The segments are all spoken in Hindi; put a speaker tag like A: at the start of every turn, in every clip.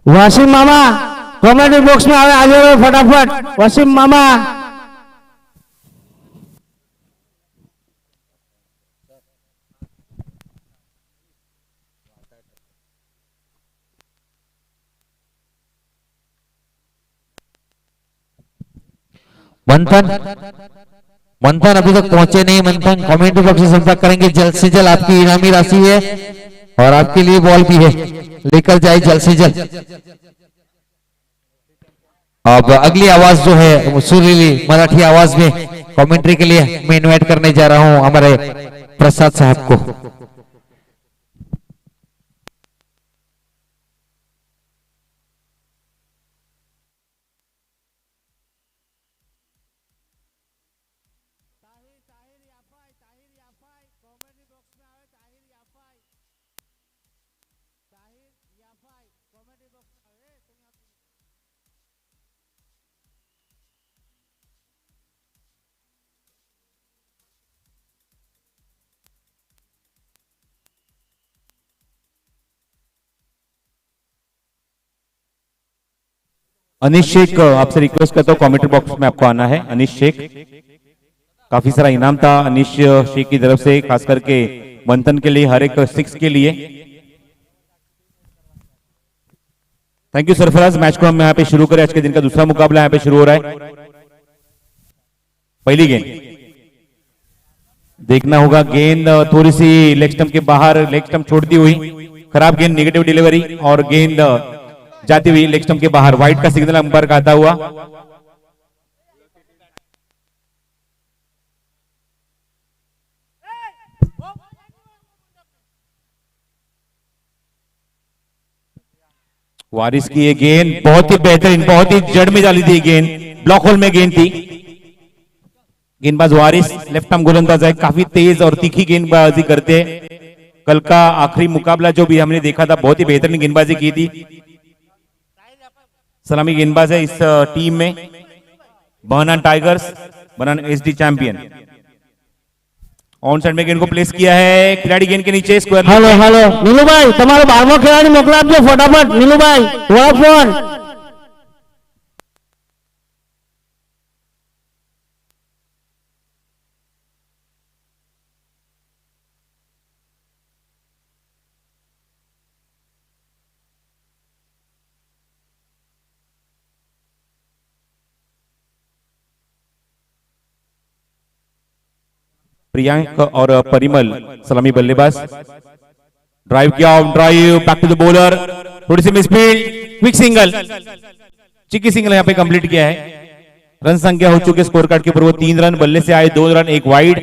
A: वसीम मामा कमेंट बॉक्स में आ जाओ फटाफट। वसीम मामा
B: मंथन मंथन अभी तक पहुंचे नहीं। मंथन कमेंट बॉक्स से संपर्क करेंगे जल्द से जल्द। आपकी इनामी राशि है और आपके लिए बॉल भी है, लेकर जाए जल्द से जल्द। अब अगली आवाज जो है सुरीली मराठी आवाज में कमेंट्री के लिए मैं इनवाइट करने जा रहा हूं हमारे प्रसाद साहब को।
C: अनिश शेख, आपसे रिक्वेस्ट करता हूँ कमेंट बॉक्स में आपको आना है। अनिश शेख, काफी सारा इनाम था अनिश शेख की तरफ से, खास करके मंथन के लिए, हर एक 6 के लिए। Thank you Sarfaraz. मैच को हम यहाँ पे शुरू करें। आज के दिन का दूसरा मुकाबला यहाँ पे शुरू हो रहा है। पहली गेंद देखना होगा, गेंद थोड़ी सी लेग स्टंप के बाहर, लेग स्टंप छोड़ती हुई, खराब गेंद, नेगेटिव डिलीवरी, और गेंद जाती हुई लेग स्टंप के बाहर। वाइड का सिग्नल अंपायर का आता हुआ। वारिस की ये गेंद बहुत ही बेहतरीन, बहुत ही जड़ में डाली थी गेंद, ब्लॉक होल में गेंद थी। गेंदबाज वारिस लेफ्ट आर्म गोलंदाज है, काफी तेज और तीखी गेंदबाजी करते हैं। कल का आखिरी मुकाबला जो भी हमने देखा था, बहुत ही बेहतरीन गेंदबाजी की थी। सलामी गेंदबाज है इस टीम में, बनान टाइगर्स, बनान एसडी चैंपियन। ऑन साइड में गेंद को प्लेस किया है, खिलाड़ी गेंद के नीचे स्क्वायर।
A: हेलो हेलो नीलू भाई, તમારો 12મો ખેલાડી મોકલા આપજો ફટાફટ। नीलू भाई वर्क फोन।
C: प्रियांक और परिमल सलामी बल्लेबाज। ड्राइव किया, drive back to the bowler, थोड़ी सी misfield, quick single, cheeky single यहाँ पे कंप्लीट किया है। रन संख्या हो चुकी है स्कोर कार्ड के ऊपर वो 3 रन, बल्ले से आए 2 रन, 1 वाइड।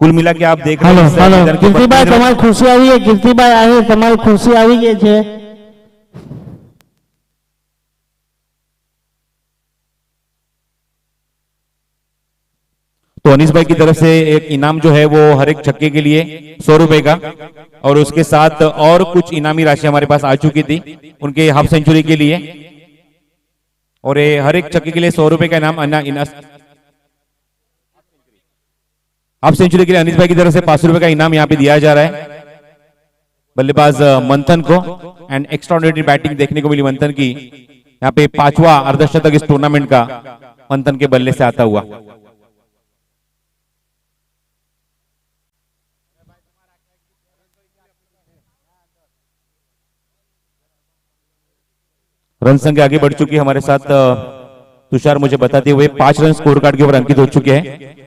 C: कुल मिला के आप देख रहे
A: हेलो हेलो
C: हैं
A: कीर्तिभाई, તમારી ખુશી આવી है। कीर्तिभाई आए, તમારી खुशी આવી गई છે।
C: तो अनीस भाई की तरफ से एक इनाम जो है वो हर एक छक्के के लिए 100 रुपए का, और उसके साथ और कुछ इनामी राशि हमारे पास आ चुकी थी उनके हाफ सेंचुरी के लिए। और ये हर एक छक्के के लिए 100 रुपए का इनाम, हाफ सेंचुरी के लिए अनीस भाई की तरफ से 500 रुपए का इनाम यहाँ पे दिया जा रहा है बल्लेबाज मंथन को। एंड एक्स्ट्राऑर्डिनरी बैटिंग देखने को मिली मंथन की, यहाँ पे 5वां अर्धशतक इस टूर्नामेंट का मंथन के बल्ले से आता हुआ। रन संख्या आगे बढ़ चुकी है हमारे साथ तुषार मुझे बताते हुए 5 रन स्कोर कार्ड के ऊपर अंकित हो चुके हैं।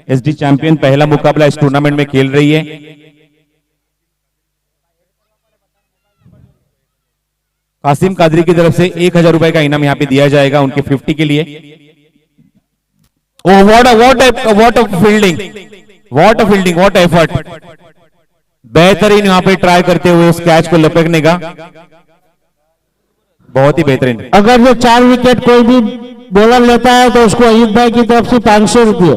C: एसडी चैंपियन पहला मुकाबला इस टूर्नामेंट में खेल रही है। कासिम कादरी की तरफ से 1000 रुपए का इनाम यहाँ पे दिया जाएगा उनके 50 के लिए। Oh what a fielding, what effort, बेहतरीन यहाँ पे ट्राई करते हुए उस कैच को लपेटने का, बहुत ही बेहतरीन।
A: अगर जो 4 विकेट कोई भी बॉलर लेता है तो उसको अयूब भाई की तरफ से 500 रुपये।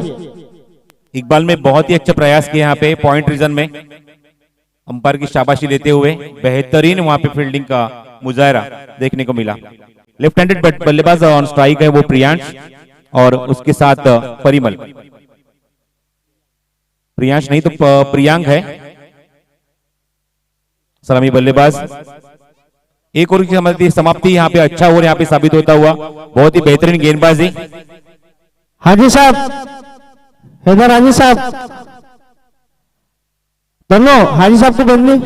C: इकबाल में बहुत ही अच्छा प्रयास किया यहाँ पे पॉइंट रीजन में, अंपायर की शाबाशी लेते हुए बेहतरीन वहां पे फील्डिंग का मुजाहरा देखने को मिला। लेफ्ट हैंडेड बल्लेबाज ऑन स्ट्राइक है वो प्रियांश, और उसके साथ परिमल, प्रियांश नहीं तो प्रियांक है सलामी बल्लेबाज। एक ओवर की समाप्ति यहाँ पे अच्छा ओवर यहाँ पे साबित होता हुआ, बहुत ही बेहतरीन गेंदबाजी।
A: हाजी साहब, हैदर हाजी साहब, दोनों हाजी साहब को बदली,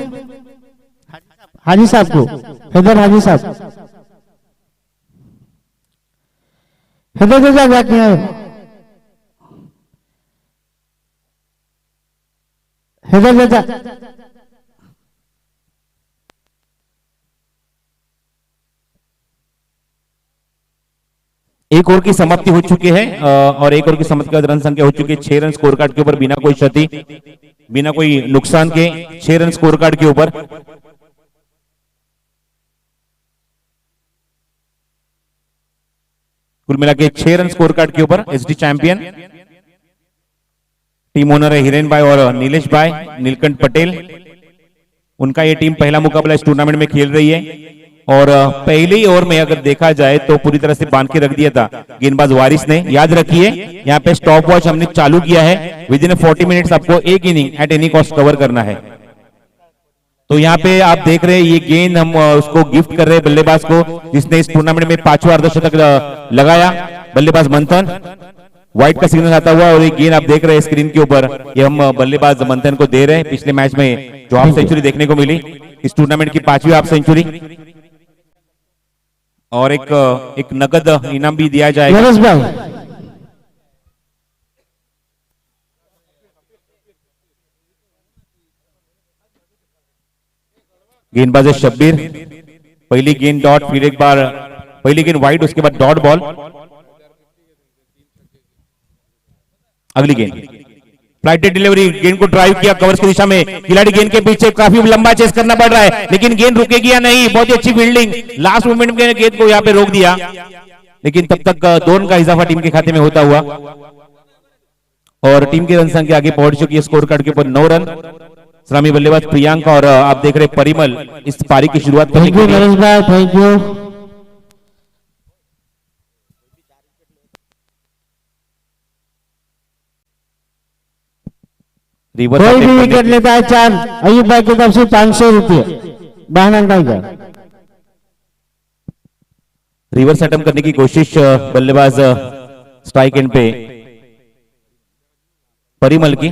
A: हाजी साहब को, हैदर हाजी साहब, हैदर चाचा जाके आए, हैदर चाचा।
C: एक ओवर की समाप्ति हो चुकी है और एक ओवर की समाप्ति के बाद रन संख्या हो चुकी है 6 रन स्कोर कार्ड के ऊपर, बिना कोई क्षति, बिना कोई नुकसान के 6 रन स्कोर कार्ड के ऊपर। कुल मिला के 6 रन स्कोर कार्ड के ऊपर एसडी चैंपियन। टीम ओनर है हिरेन भाई और नीलेश भाई, नीलकंठ पटेल। उनका ये टीम पहला मुकाबला इस टूर्नामेंट में खेल रही है और पहले ही ओवर में अगर देखा जाए तो पूरी तरह से बांध के रख दिया था गेंदबाज वारिस ने। याद रखिए यहाँ पे स्टॉप वॉच हमने चालू किया है, विद इन 40 मिनट्स आपको एक inning at any cost cover करना है। तो यहाँ पे आप देख रहे हैं ये गेंद हम उसको गिफ्ट कर रहे हैं बल्लेबाज को, जिसने इस टूर्नामेंट में 5वां अर्धशतक लगाया, बल्लेबाज मंथन। व्हाइट का सिग्नल आता हुआ और ये गेंद आप देख रहे हैं स्क्रीन के ऊपर, ये हम बल्लेबाज मंथन को दे रहे हैं। पिछले मैच में जो हाफ सेंचुरी देखने को मिली, इस टूर्नामेंट की 5वीं हाफ सेंचुरी, और एक नगद इनाम भी दिया जाएगा। गेंदबाज है शब्बीर, पहली गेंद डॉट, फिर एक बार पहली गेंद वाइड, उसके बाद डॉट बॉल। अगली गेंद फ्लाइटेड डिलीवरी, गेंद को ड्राइव किया कवर्स की दिशा में, खिलाड़ी गेंद के पीछे काफी लंबा चेस करना पड़ रहा है, लेकिन गेंद रुकेगी या नहीं। बहुत ही अच्छी फील्डिंग, लास्ट मोमेंट में गेंद को यहाँ पे रोक दिया, लेकिन तब तक 2 रन का इजाफा टीम के खाते में होता हुआ और टीम की रन संख्या आगे पहुंच चुकी है स्कोर कार्ड के ऊपर 9 रन। सलामी बल्लेबाज प्रियांक और आप देख रहे परिमल इस पारी की शुरुआत करने के लिए।
A: Thank you. कोई भी विकेट लेता है 4, अयूब भाई की तरफ से 500 रुपये, बहन टाइगर।
C: रिवर्स अटेम्प्ट करने की कोशिश बल्लेबाज स्ट्राइक एंड पे परिमल की।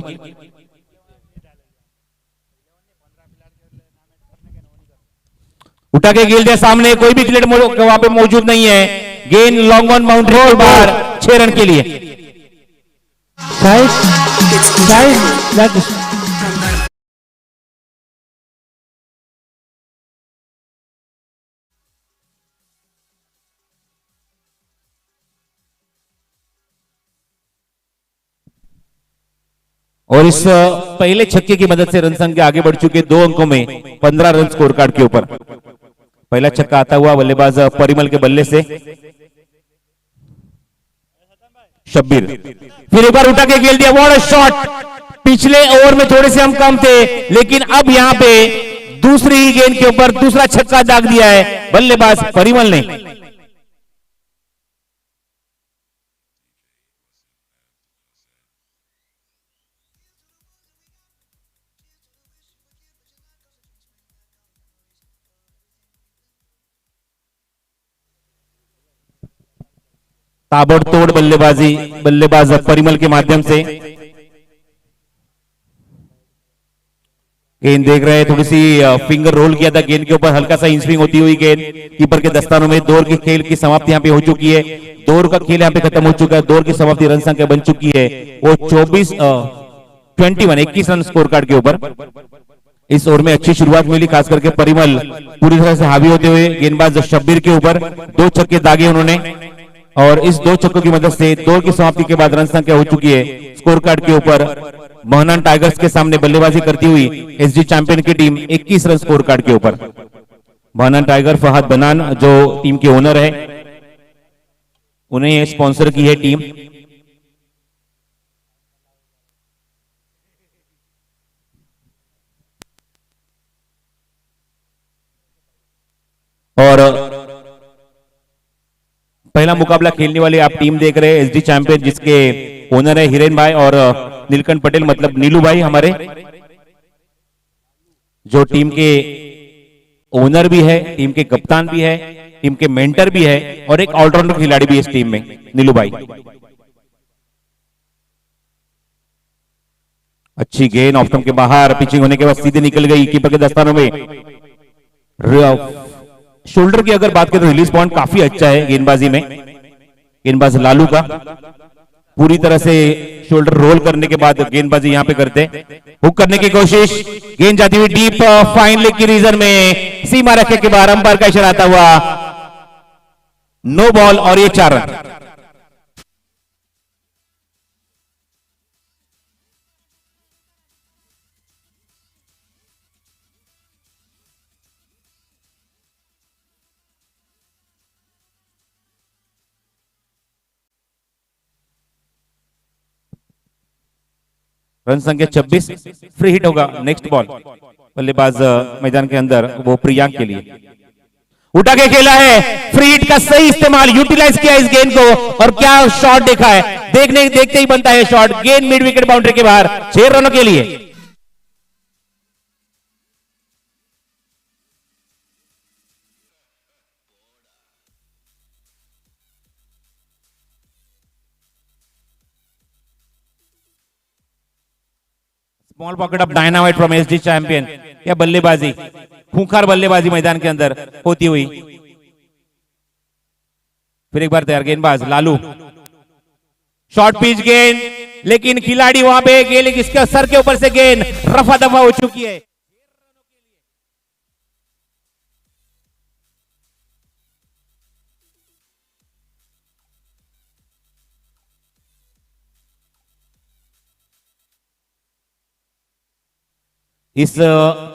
C: उठा के गेंद है सामने, कोई भी क्रिकेट वहां पे मौजूद नहीं है। गेंद लॉन्ग ऑन बाउंड्री के बाहर 6 रन के लिए। और इस पहले छक्के की मदद से रन संख्या आगे बढ़ चुके 2 अंकों में 15 रन स्कोर कार्ड के ऊपर। पहला छक्का आता हुआ बल्लेबाज परिमल के बल्ले से शब्बीर, फिर एक बार उठा के खेल दिया, व्हाट अ शॉट। पिछले ओवर में थोड़े से हम कम थे, लेकिन अब यहां पे दूसरी ही गेंद के ऊपर दूसरा छक्का दाग दिया है बल्लेबाज परिमल ने। ताबड़तोड़ बल्लेबाजी बल्लेबाज परिमल के माध्यम से। गेंद देख रहे हैं, थोड़ी सी फिंगर रोल किया था गेंद के ऊपर, हल्का सा इंस्विंग होती हुई गेंद कीपर के दस्तानों में। 2 ओवर के खेल की समाप्ति यहाँ पे हो चुकी है, 2 ओवर का खेल यहाँ पे खत्म हो चुका है। 2 ओवर की समाप्ति रन संख्या बन चुकी है वो 21 रन स्कोर कार्ड के ऊपर। इस ओवर में अच्छी शुरुआत मिली, खास करके परिमल पूरी तरह से हावी होते हुए गेंदबाज शब्बीर के ऊपर 2 छक्के दागे उन्होंने, और इस 2 छक्कों की मदद से 2 की समाप्ति के बाद रन संख्या हो चुकी है स्कोर कार्ड के ऊपर। मोहनन टाइगर्स के सामने बल्लेबाजी करती हुई एसडी चैंपियन की टीम 21 रन स्कोर कार्ड के ऊपर। मोहनन टाइगर फहद बनान जो टीम के ओनर है, उन्हें स्पॉन्सर की है टीम। और पहला मुकाबला खेलने वाले आप टीम देख रहे हैं एसडी चैंपियन, जिसके ओनर है हिरेन भाई और नीलकंठ पटेल, मतलब नीलू भाई हमारे, जो टीम के ओनर भी है, टीम के कप्तान भी है, टीम के मेंटर भी है और एक ऑलराउंडर खिलाड़ी भी है इस टीम में, नीलू भाई। अच्छी गेंद ऑफ स्टंप के बाहर, पिचिंग होने के बाद सीधे निकल गई कीपर के दस्तानों में। शोल्डर की अगर बात करें तो रिलीज पॉइंट काफी अच्छा है गेंदबाजी में, गेंदबाज लालू का। पूरी तरह से शोल्डर रोल करने के बाद गेंदबाजी यहां पे करते, हुक करने की कोशिश, गेंद जाती हुई डीप फाइन लेग की रीजन में, सीमा रखे के बाहर, अंपायर का इशारा आता हुआ नो बॉल और ये 4 रन। रन संख्या 26, फ्री हिट होगा नेक्स्ट बॉल। बल्लेबाज मैदान के अंदर वो प्रियांक के लिए उठा के खेला है, फ्री हिट का सही इस्तेमाल, यूटिलाइज किया इस गेंद को और क्या शॉट देखा है, देखते ही बनता है शॉट। गेंद मिड विकेट बाउंड्री के बाहर, 6 रनों के लिए। Small pocket of dynamite from SD champion. या बल्लेबाजी, खूंखार बल्लेबाजी मैदान के अंदर होती हुई। फिर एक बार तैयार गेंदबाज लालू, शॉर्ट पिच गेंद, लेकिन खिलाड़ी वहां पे गेंद इसके सर के ऊपर से गेंद रफा दफा हो चुकी है। इस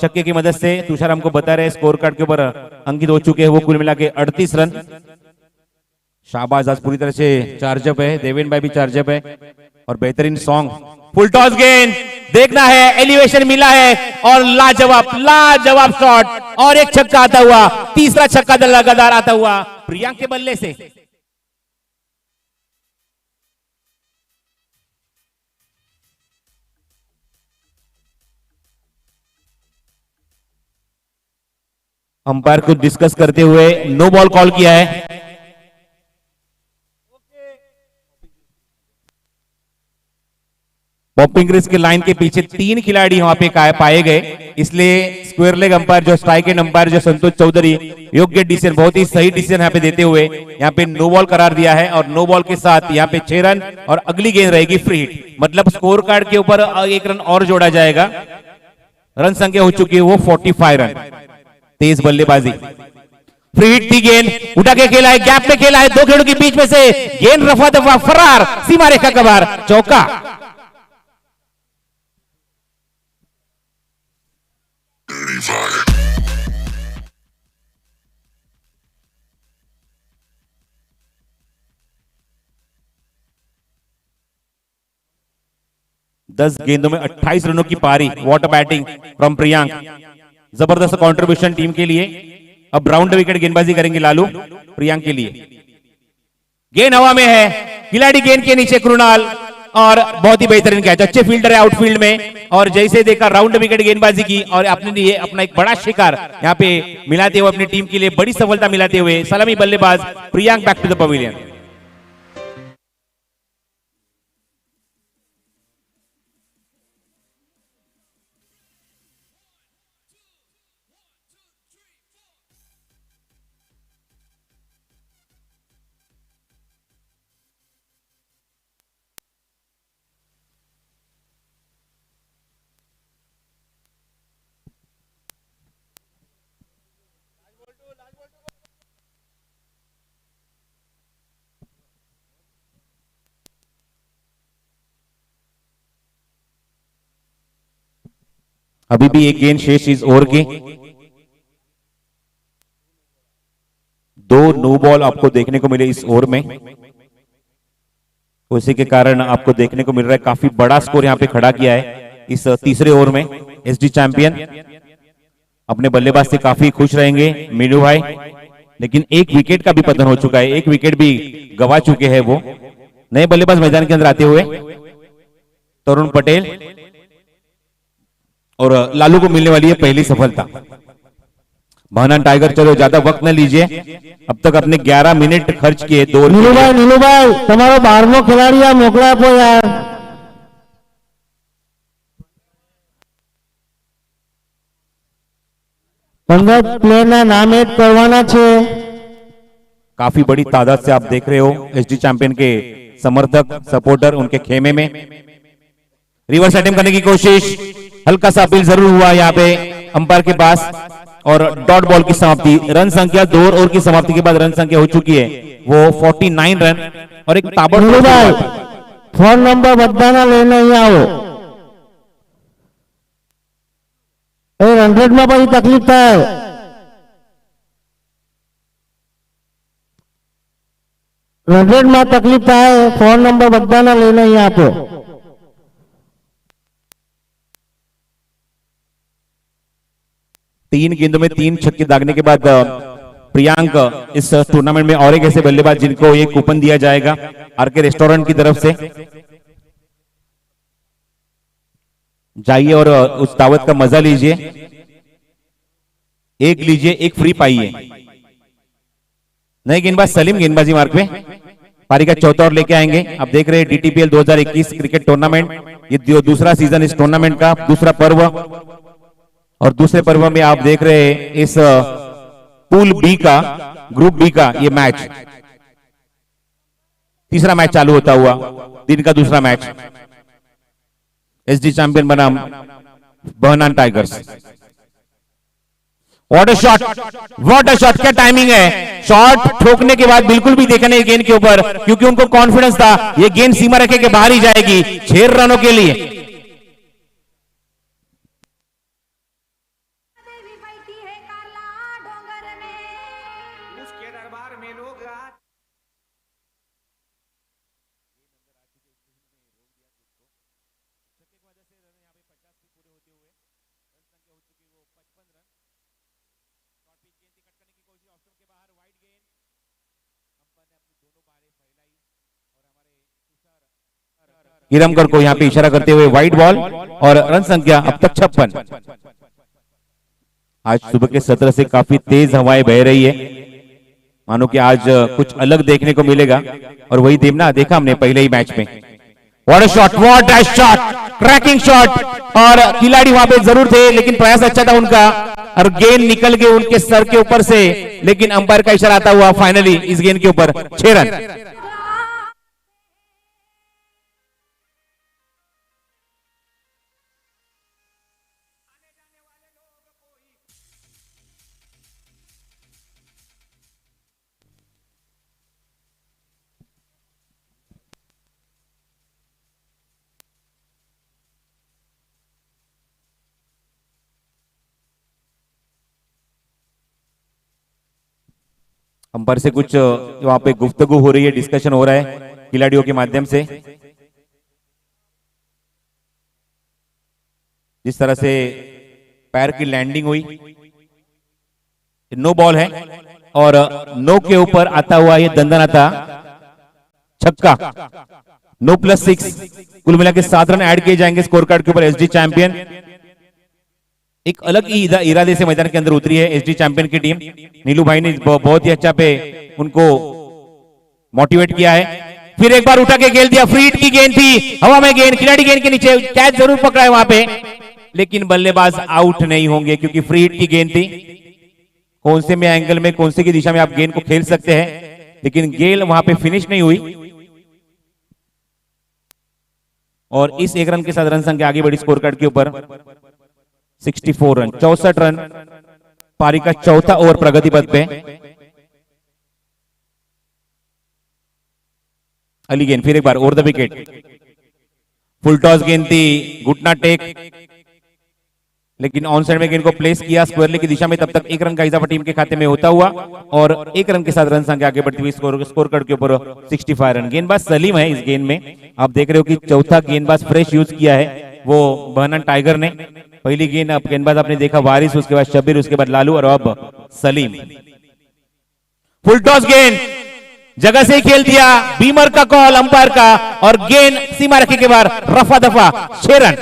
C: छक्के की मदद से तुषार हमको बता रहे स्कोर कार्ड के ऊपर अंकित हो चुके हैं वो कुल मिला के 38 रन। शाहबाज आज पूरी तरह से चार्जअप है, देवेन भाई भी चार्जअप है और बेहतरीन सॉन्ग। फुल टॉस गेंद, देखना है, एलिवेशन मिला है और लाजवाब शॉट और एक छक्का आता हुआ, तीसरा छक्का लगातार आता हुआ प्रियांक के बल्ले से। अंपायर को डिस्कस करते हुए नो बॉल कॉल किया है। पॉपिंग क्रीज के लाइन के पीछे 3 खिलाड़ी वहां पे पाए गए, इसलिए स्क्वायर लेग अंपायर जो स्ट्राइक एंड अंपायर जो संतोष चौधरी योग्य डिसीजन, बहुत ही सही डिसीजन यहाँ पे देते हुए यहाँ पे नो बॉल करार दिया है और नो बॉल के साथ यहाँ पे 6 रन और अगली गेंद रहेगी फ्री हिट, मतलब स्कोर कार्ड के ऊपर 1 रन और जोड़ा जाएगा। रन संख्या हो चुकी है वो 45 रन। तेज बल्लेबाजी, फ्री हिट थी गेंद, उठा के खेला है, गैप में खेला है, 2 खिलाड़ियों के बीच में से गेंद रफा दफा फरार, सीमा रेखा के बाहर, चौका। दस गेंदों में 28 रनों की पारी, वाटर बैटिंग फ्रॉम प्रियांक, जबरदस्त कंट्रीब्यूशन टीम के लिए। अब राउंड विकेट गेंदबाजी करेंगे लालू प्रियांक के लिए। गेंद हवा में है, खिलाड़ी गेंद के नीचे कृणाल और बहुत ही बेहतरीन कैच, अच्छे फील्डर है आउटफील्ड में और जैसे देखा राउंड विकेट गेंदबाजी की और अपने लिए अपना एक बड़ा शिकार यहाँ पे मिलाते हुए अपनी टीम के लिए बड़ी सफलता मिलाते हुए सलामी बल्लेबाज Priyank back to the pavilion. अभी भी एक गेंद शेष इस ओवर की, 2 नो बॉल आपको देखने को मिले इस ओवर में, उसी के कारण आपको देखने को मिल रहा है काफी बड़ा स्कोर यहां पे खड़ा किया है इस तीसरे ओवर में। एसडी चैंपियन अपने बल्लेबाज से काफी खुश रहेंगे मीनू भाई, लेकिन एक विकेट का भी पतन हो चुका है, एक विकेट भी गवा चुके हैं वो। नए बल्लेबाज मैदान के अंदर आते हुए तरुण पटेल और लालू को मिलने वाली है पहली सफलता। बहनन टाइगर, चलो ज्यादा वक्त न लीजिए, अब तक अपने 11 मिनट खर्च किए 2 ओवर के लिए।
A: नीलूभाई તમારો 12મો ખેલાડી આ મોકલા આપો યાર। 15 પ્લેયરના નામ એડ કરવાના છે।
C: काफी बड़ी तादाद से आप देख रहे हो एसडी चैंपियन के समर्थक सपोर्टर उनके खेमे में। रिवर्स अटेम्प्ट करने की कोशिश, हल्का सा अपील जरूर हुआ यहाँ पे अंपायर के पास, और डॉट बॉल की समाप्ति। रन संख्या 2 ओवर की समाप्ति के बाद रन संख्या हो चुकी है वो 49 रन, और एक ताबड़तोड़
A: फोन नंबर बधाना लेने અહીંયા આવો। એ 100 માં પછી તકલીફ થાય। માં તકલીફ થાય, ફોન નંબર બધાના લઈને અહીંયા આપો।
C: तीन गेंदों में 3 छक्के दागने के बाद प्रियांक इस टूर्नामेंट में और एक ऐसे बल्लेबाज जिनको एक कूपन दिया जाएगा आरके रेस्टोरेंट की तरफ से। जाइए और उस दावत का मजा लीजिए, एक लीजिए एक फ्री पाइए। नए गेंदबाज सलीम गेंदबाजी मार्ग पे पारी का चौथा ओवर लेके आएंगे। आप देख रहे हैं डीटीपीएल 2021 क्रिकेट टूर्नामेंट, ये दूसरा सीजन इस टूर्नामेंट का, दूसरा पर्व, और दूसरे पर्व में आप देख रहे हैं इस पूल बी का, ग्रुप बी का ये मैच, तीसरा मैच चालू होता हुआ दिन का दूसरा मैच। एसडी चैंपियन बनाम बहनान Tigers. What a shot, what a shot, क्या टाइमिंग है। शॉट ठोकने के बाद बिल्कुल भी देखा नहीं गेंद के ऊपर, क्योंकि उनको कॉन्फिडेंस था ये गेंद सीमा रेखे के बाहर ही जाएगी 6 रनों के लिए। गिरमकर को यहां पे इशारा करते हुए वाइड बॉल, और रन संख्या अब तक 56। आज सुबह के सत्र से काफी तेज हवाएं बह रही है, मानो कि आज कुछ अलग देखने को मिलेगा, और वही देवना देखा हमने पहले ही मैच में। What a shot, what a shot, cracking shot, और खिलाड़ी वहां पे जरूर थे लेकिन प्रयास अच्छा था उनका, और गेंद निकल गई उनके सर के ऊपर से, लेकिन अंपायर का इशारा आता हुआ फाइनली इस गेंद के ऊपर 6 रन। अंपायर से कुछ वहां पे गुफ्तगू हो रही है, डिस्कशन हो रहा है खिलाड़ियों के माध्यम से। जिस तरह से पैर की लैंडिंग हुई, नो बॉल है, और नो के ऊपर आता हुआ ये दंदनाता छक्का, नो +6, कुल मिला के 7 रन ऐड किए जाएंगे स्कोर कार्ड के ऊपर। एसडी चैंपियन एक अलग ही इरादे से मैदान के अंदर उतरी है एसडी चैंपियन की टीम। नीलू भाई ने बहुत ही अच्छा पे उनको मोटिवेट किया है। फिर एक बार उठा के खेल दिया, फ्री हिट की गेंद थी, हवा में गेंद, खिलाड़ी गेंद के नीचे, कैच जरूर पकड़ा है वहां पे, लेकिन बल्लेबाज आउट नहीं होंगे क्योंकि फ्री हिट की गेंद थी। कौन से में एंगल में, कौन से की दिशा में आप गेंद को खेल सकते हैं, लेकिन गेंद वहां पे फिनिश नहीं हुई, और इस 1 रन के साथ रन संख्या आगे बढ़ी स्कोर कार्ड के ऊपर 64 रन, 64 रन, पारी का चौथा ओवर प्रगति पथ पे। अली गेंद, फिर एक बार over the wicket, full toss गेंद थी, घुटना टेक, लेकिन ऑन साइड में गेंद को प्लेस किया स्क्वायरली की दिशा में। तब तक 1 रन का इजाफा टीम के खाते में होता हुआ, और 1 रन के साथ रन संख्या आगे बढ़ती हुई स्कोर कार्ड के ऊपर 65 रन। गेंदबाज सलीम है इस गेंद में, आप देख रहे हो कि चौथा गेंदबाज फ्रेश यूज किया है वो बहनान टाइगर ने। पहली गेंद अब गेंदबाज आपने देखा वारिस, उसके बाद शब्बीर, उसके बाद लालू, और अब सलीम। फुल टॉस गेंद जगह से ही खेल दिया, बीमर का कॉल अंपायर का, और गेंद सीमा रखे के बाद रफा दफा 6 रन।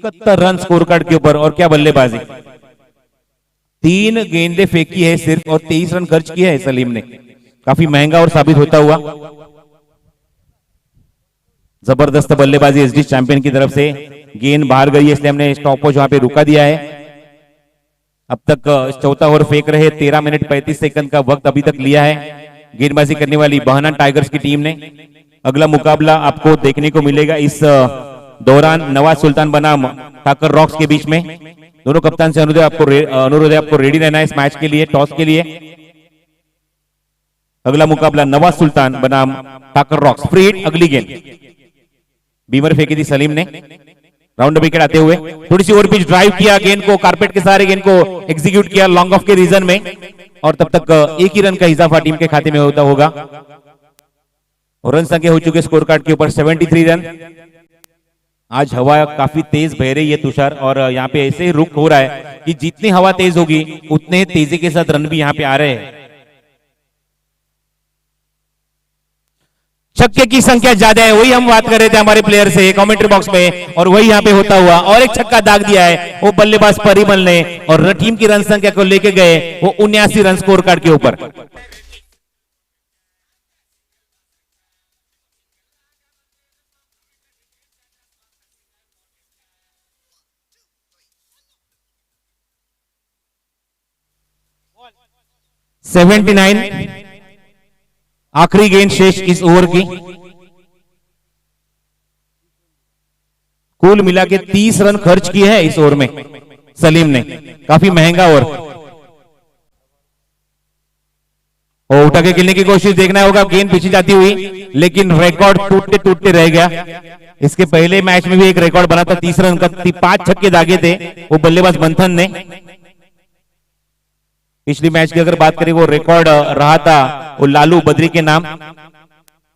C: 71 रन स्कोर कार्ड के ऊपर। और क्या बल्लेबाजी, 3 गेंदें फेंकी है सिर्फ और 23 रन खर्च किया है सलीम ने। काफी महंगा और साबित होता हुआ जबरदस्त बल्लेबाजी एसडी चैंपियन की तरफ से। गेंद बाहर गई है इसलिए हमने स्टॉपवॉच वहां पे रुका दिया है। अब तक चौथा ओवर फेंक रहे, 13 मिनट 35 सेकंड का वक्त अभी तक लिया है गेंदबाजी करने वाली बहाना टाइगर्स की टीम ने। अगला मुकाबला आपको देखने को मिलेगा इस दौरान नवाज सुल्तान बनाम ठाकर रॉक्स के बीच में। दोनों कप्तान से अनुरोध है आपको रेडी रहना है इस मैच के लिए, टॉस के लिए। अगला मुकाबला नवाज सुल्तान बनाम ठाकर रॉक्स। फ्री हिट अगली गेंद, बीमर फेंकी थी सलीम ने, राउंड विकेट आते हुए। थोड़ी सी ओवर पिच ड्राइव किया, गेंद को कारपेट के सहारे गेंद को एग्जीक्यूट किया लॉन्ग ऑफ के रीजन में, और तब तक एक ही रन का इजाफा टीम के खाते में होता होगा। और रन संख्या हो चुके स्कोर कार्ड के ऊपर 73 रन। आज हवा काफी तेज बह रही है तुषार, और यहाँ पे ऐसे रुख हो रहा है कि जितनी हवा तेज होगी उतने तेजी के साथ रन भी यहाँ पे आ रहे हैं। छक्के की संख्या ज्यादा है, वही हम बात कर रहे थे हमारे प्लेयर से कमेंट्री बॉक्स में, और वही यहाँ पे होता हुआ। और एक छक्का दाग दिया है वो बल्लेबाज परिमल ने, और टीम की रन संख्या को लेके गए वो 79 रन स्कोर कार्ड के ऊपर। आखिरी गेंद शेष इस ओवर की। कुल मिला के 30 रन खर्च किए हैं इस ओवर में सलीम ने, काफी महंगा ओवर। और उठा के खेलने की कोशिश देखना होगा, गेंद पीछे जाती हुई, लेकिन रिकॉर्ड टूटते टूटते रह गया। इसके पहले मैच में भी एक रिकॉर्ड बना था 30 रन का, 5 छक्के दागे थे वो बल्लेबाज मंथन ने। पिछली मैच की अगर बात करें वो रिकॉर्ड रहा था वो लालू बद्री के नाम,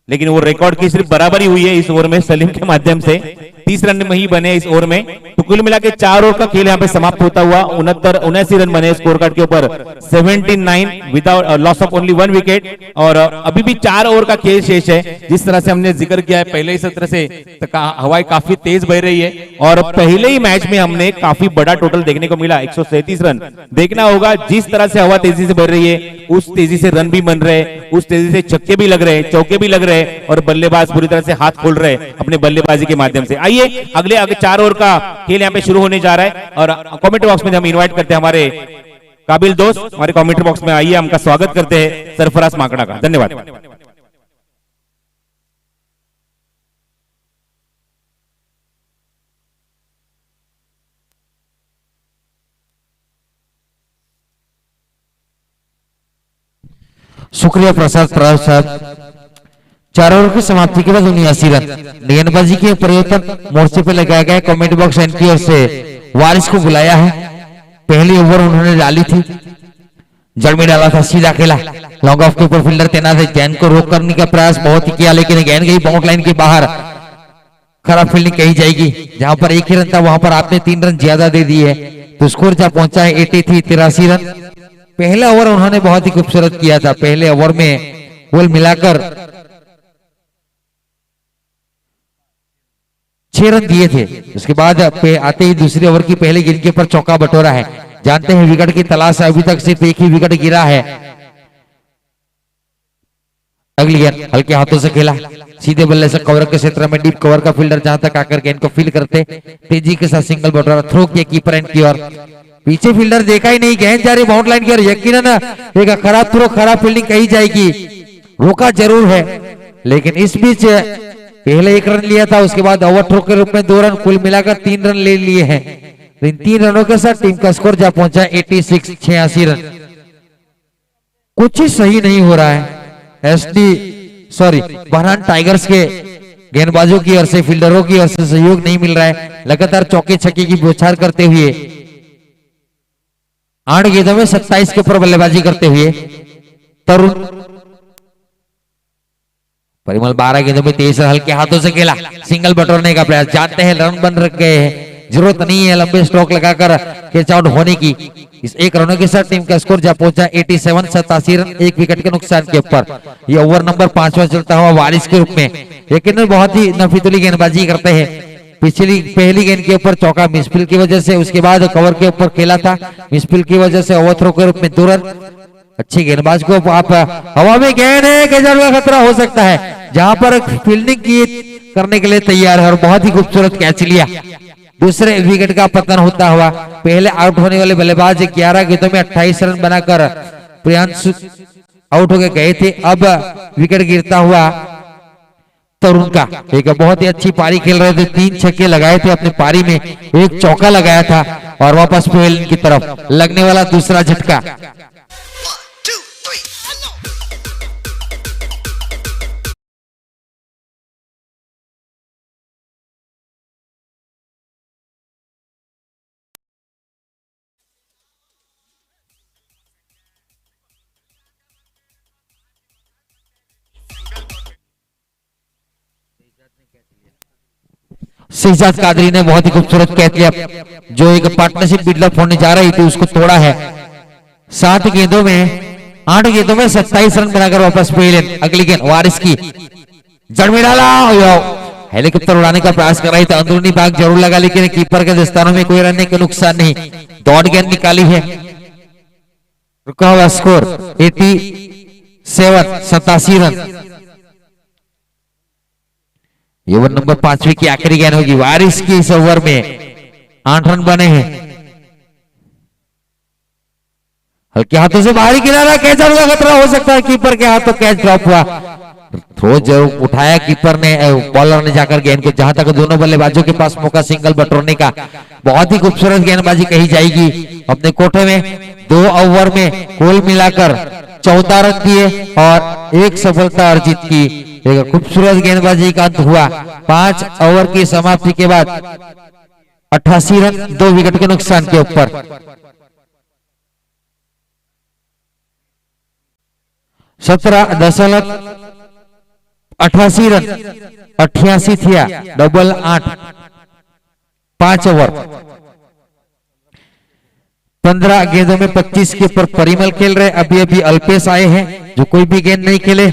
C: लेकिन वो रिकॉर्ड की सिर्फ बराबरी हुई है इस ओवर में सलीम के माध्यम से। 30 रन में ही बने इस ओवर में। तो कुल मिला के 4 ओवर का खेल यहाँ पे समाप्त होता हुआ 79 रन बने स्कोर कार्ड के ऊपर, 79 without loss of only 1 wicket. और अभी भी 4 ओवर का खेल शेष है। जिस तरह से हमने जिक्र किया है पहले ही सत्र से, हवाएं काफी तेज बह रही है, और पहले ही मैच में हमने काफी बड़ा टोटल देखने को मिला 137 रन। देखना होगा जिस तरह से हवा तेजी से बढ़ रही है उस तेजी से रन भी बन रहे, उस तेजी से छक्के भी लग रहे, चौके भी लग रहे, और बल्लेबाज पूरी तरह से हाथ खोल रहे अपने बल्लेबाजी के माध्यम से। आइए अगले 4 ओवर का खेल यहाँ पे शुरू होने जा रहा है, और कमेंट बॉक्स में हम इनवाइट करते हैं हमारे काबिल दोस्त, हमारे कमेंट बॉक्स में आइए, हमका स्वागत करते हैं सरफराज माकड़ा का। धन्यवाद।
B: शुक्रिया प्रसाद साहब। 4 ओवर की समाप्ति के बाद 79 रन। गेंदबाजी के परिवर्तन मोर्चे पे लगाया गया। कमेंट बॉक्स एंड की ओर से वारिस को बुलाया है। पहली ओवर उन्होंने डाली थी, जड़ में डाला था, सीधा खेला, लॉन्ग ऑफ के ऊपर फील्डर तैनात है। गेंद को रोक करने का प्रयास बहुत ही किया, लेकिन गेंद गई बाउंड लाइन के बाहर। खराब फील्डिंग कही जाएगी, जहां पर एक ही रन था वहां पर आपने 3 रन ज्यादा दे दिए, तो स्कोर जहां पहुंचा है 83 रन। पहला ओवर उन्होंने बहुत ही खूबसूरत किया था। पहले ओवर में कुल मिलाकर 6 रन दिए थे। उसके बाद आते ही दूसरे ओवर की पहले गेंद के ऊपर चौका बटोरा है। जानते हैं विकेट की तलाश अभी तक सिर्फ एक ही विकेट गिरा है। अगली गेंद हल्के हाथों से खेला, सीधे बल्ले से कवर के क्षेत्र में, डीप कवर का फील्डर जहां तक आकर गेंद को फील करते, तेजी के साथ सिंगल बटोरा, थ्रो किया कीपर एंड की ओर। पीछे फील्डर देखा ही नहीं, गेंद जा रही बाउंड लाइन की ओर। यकीनन एक खराब थ्रो, खराब फील्डिंग कही जाएगी, रोका जरूर है, लेकिन इस बीच पहले 1 रन लिया था, उसके बाद ओवर थ्रो के रूप में 2 रन, कुल मिलाकर 3 रन ले लिए हैं। इन 3 रनों के साथ टीम का स्कोर जा पहुंचा 86 रन। कुछ ही सही नहीं हो रहा है। बहरान टाइगर्स के गेंदबाजों की ओर से, फील्डरों की ओर से सहयोग नहीं मिल रहा है। लगातार चौके छक्के की बौछार करते हुए 8 गेंदों में 27 के ऊपर बल्लेबाजी करते हुए तरुण परिमल 12 गेंदों में 23 रन, हल्के हाथों से खेला, सिंगल बटोरने का प्रयास। जानते हैं रन बन रख गए हैं, जरूरत नहीं है लंबे स्ट्रोक लगाकर कैच आउट होने की। इस 1 रनों के साथ टीम का स्कोर जा पहुंचा 87 रन, 1 विकेट के नुकसान के ऊपर। ये ओवर नंबर 5वां चलता हुआ वारिस के रूप में, लेकिन बहुत ही नफीतुली गेंदबाजी करते हैं। पिछली पहली गेंद के ऊपर चौका मिसफील्ड की वजह से, उसके बाद कवर के ऊपर खेला था मिसफील्ड की वजह से, ओवरथ्रो के रूप में 2 रन। अच्छी गेंदबाज को आप हवा में गेंद है, गजब का खतरा हो सकता है, जहां पर फील्डिंग की करने के लिए तैयार है और बहुत ही खूबसूरत कैच लिया। दूसरे विकेट का पतन होता हुआ पहले आउट होने वाले बल्लेबाज 11 गेंदों में 28 रन बनाकर प्रियांशु आउट होकर गए थे। अब विकेट गिरता हुआ तरुण का, एक बहुत ही अच्छी पारी खेल रहे थे, 3 छक्के लगाए थे अपनी पारी में, एक चौका लगाया था और वापस पहले की तरफ लगने वाला दूसरा झटका। शहजाद कादरी ने बहुत ही खूबसूरत कैच लिया, जो एक पार्टनरशिप बिल्डअप होने जा रही थी उसको तोड़ा है। 7 गेंदों में 8 गेंदों में 27 रन बनाकर वापस पहले। अगली गेंद वारिस की जड़ में डाला, हेलीकॉप्टर उड़ाने का प्रयास कर रही थी, अंदरूनी भाग जरूर लगा लेकिन कीपर के दस्तानों में कोई रन का नुकसान नहीं। दौड़ गेंद निकाली है, रुका हुआ स्कोर 87 रन। ये ओवर नंबर 5वीं की आखिरी गेंद होगी। वारिस की इस ओवर में 8 रन बने हैं। हल्के हाथों से बाहरी किनारा, कैच का खतरा हो सकता है, कीपर के हाथों कैच ड्रॉप हुआ। थ्रो जो उठाया कीपर ने, बॉलर ने जाकर गेंद को, जहां तक दोनों बल्लेबाजों के पास मौका सिंगल बटोरने का, बहुत ही खूबसूरत गेंदबाजी कही जाएगी अपने कोठे में। 2 ओवर में कुल मिलाकर 14 रन दिए और 1 सफलता अर्जित की। एक खूबसूरत गेंदबाजी का अंत हुआ। 5 ओवर की समाप्ति के बाद 88 रन 2 विकेट के नुकसान के ऊपर। 17.88 रन 88 थिया, डबल 8 5 ओवर। 15 गेंदों में 25 के ऊपर परिमल खेल रहे। अभी अभी अल्पेश आए हैं जो कोई भी गेंद नहीं खेले।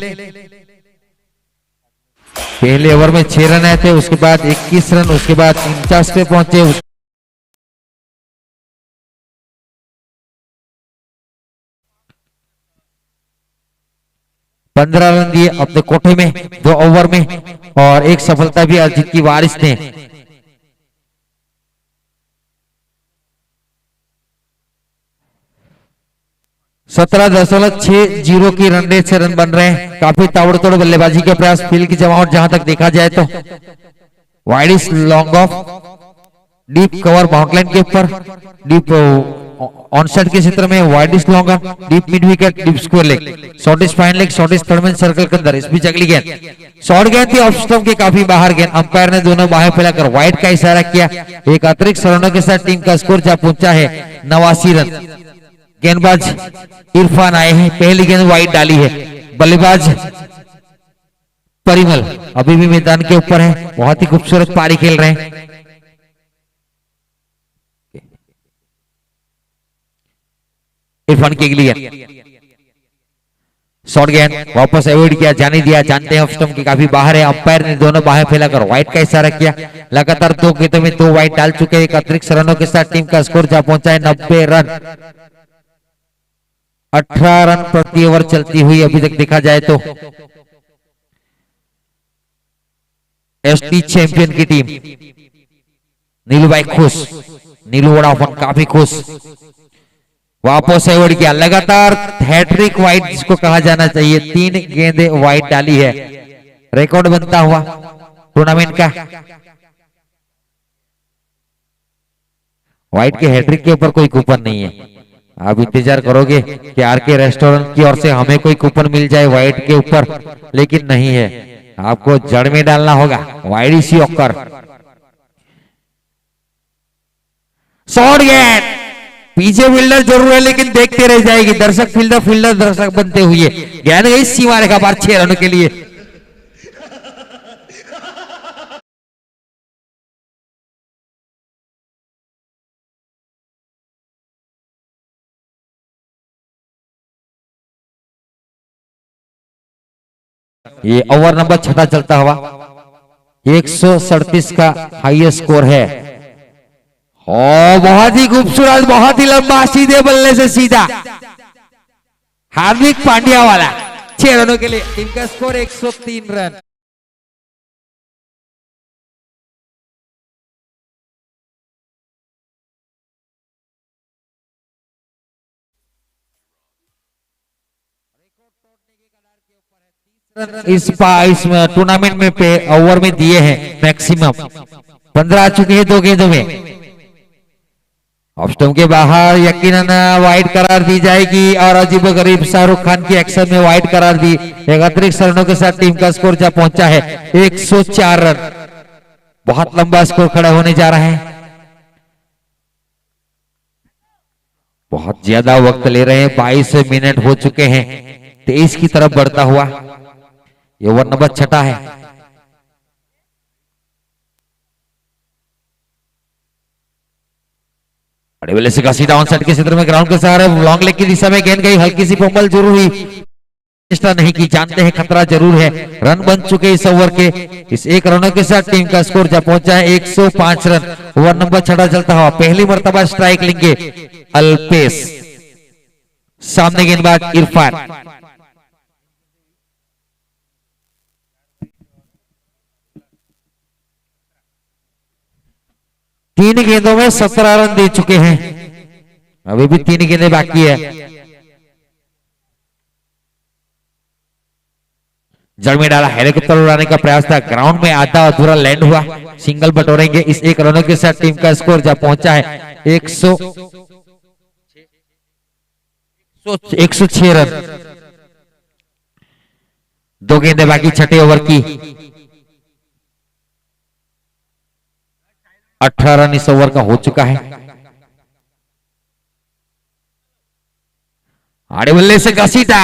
B: पहले ओवर में 6 रन आए थे, उसके बाद 21 रन, उसके बाद 49 पे पहुंचे। 15 रन दिए अपने कोठे में 2 ओवर में और 1 सफलता भी अर्जित की वारिस ने। सत्रह 17.60 की रन रेट से रन बन रहे हैं। काफी ताबड़तोड़ बल्लेबाजी के प्रयास, फील्ड की जमावट जहां तक देखा जाए तो wide ish long off, deep cover boundary line के ऊपर, डीप ऑनसाइड के क्षेत्र में, wide ish long off, deep mid wicket, deep square leg, short ish fine leg, short ish third man circle के अंदर। इस बीच अगली गेंद शॉर्ट गेंद थी, ऑफ स्टंप के काफी बाहर गेंद। अंपायर ने दोनों बाहें फैलाकर वाइड का इशारा किया। एक अतिरिक्त रनों के साथ टीम का स्कोर जा पहुंचा है 89 रन। गेंदबाज इरफान आए हैं, पहली गेंद वाइड डाली है। बल्लेबाज परिमल अभी भी मैदान के ऊपर है, बहुत ही खूबसूरत पारी खेल रहे हैं। इरफान की अगली गेंद शॉर्ट गेंद, वापस अवॉइड किया, जाने दिया। जानते हैं ऑफ स्टंप के काफी बाहर है। अंपायर ने दोनों बाहें फैलाकर वाइड का इशारा किया। लगातार 2 गेंदों में 2 वाइड डाल चुके, एक अतिरिक्त रनों के साथ टीम का स्कोर जा पहुंचा है 90 रन। 18 रन प्रति ओवर चलती हुई अभी तक देखा जाए तो एसटी चैंपियन की टीम। नीलू भाई खुश, नीलू वोडाफोन काफी खुश। वापस अवॉइड किया, लगातार हैट्रिक वाइड जिसको कहा जाना चाहिए, 3 गेंदें वाइड डाली है। रिकॉर्ड बनता हुआ टूर्नामेंट का। वाइड के हैट्रिक के ऊपर कोई कूपन नहीं है। आप इंतजार करोगे कि आरके रेस्टोरेंट की ओर से हमें कोई कूपन मिल जाए वाइड के ऊपर, लेकिन नहीं है, आपको जड़ में डालना होगा। वाइड इसी ऑकर शॉर्ट गेंद, पीछे फील्डर जरूर है लेकिन देखते रह जाएगी। दर्शक फील्डर दर्शक बनते हुए गेंद गई सीमा रेखा पार 6 रनों के लिए। ये ओवर नंबर 6 चलता हुआ। 137 का हाईएस्ट स्कोर है। और बहुत ही खूबसूरत, बहुत ही लंबा, सीधे बल्ले से सीधा हार्दिक पांड्या वाला 6 रनों के लिए टीम का स्कोर 103 रन। इस टूर्नामेंट में पे ओवर में दिए हैं मैक्सिमम 15 आ चुके हैं 2 गेंदों में। ऑफ स्टंप के बाहर यकीनन वाइड करार दी जाएगी और अजीबोगरीब शाहरुख खान की एक्शन में वाइड करार दी। एक अतिरिक्त रनों के साथ टीम का स्कोर जा पहुंचा है 104 रन। बहुत लंबा स्कोर खड़ा होने जा रहा है। बहुत ज्यादा वक्त ले रहे हैं, 22 मिनट हो चुके हैं, 23 की तरफ बढ़ता हुआ ये ओवर नंबर 6 है। बड़े बल्ले से कासी डाउन सेट के क्षेत्र में ग्राउंड के सहारे लॉन्ग लेग की दिशा में गेंद गई, हल्की सी फंबल जरूर हुई, चेष्टा नहीं की, जानते हैं खतरा जरूर है। रन बन चुके इस ओवर के, इस 1 रनों के साथ टीम का स्कोर जा पहुंचा है 105 रन। ओवर नंबर 6 चलता हुआ पहली मर्तबा स्ट्राइक लेंगे अल्पेश, सामने गेंदबाज इरफान। तीन गेंदों में 17 रन दे चुके हैं, अभी भी 3 गेंदें बाकी है। जड़ में डाला, हेलीकॉप्टर उड़ाने का प्रयास था, ग्राउंड में आधा अधूरा लैंड हुआ, सिंगल बटोरेंगे। इस 1 रनों के साथ टीम का स्कोर जा पहुंचा है 106 रन। 2 गेंदें बाकी छठे ओवर की। 18 रन इस ओवर का हो चुका है। आड़े बल्ले से घसीटा,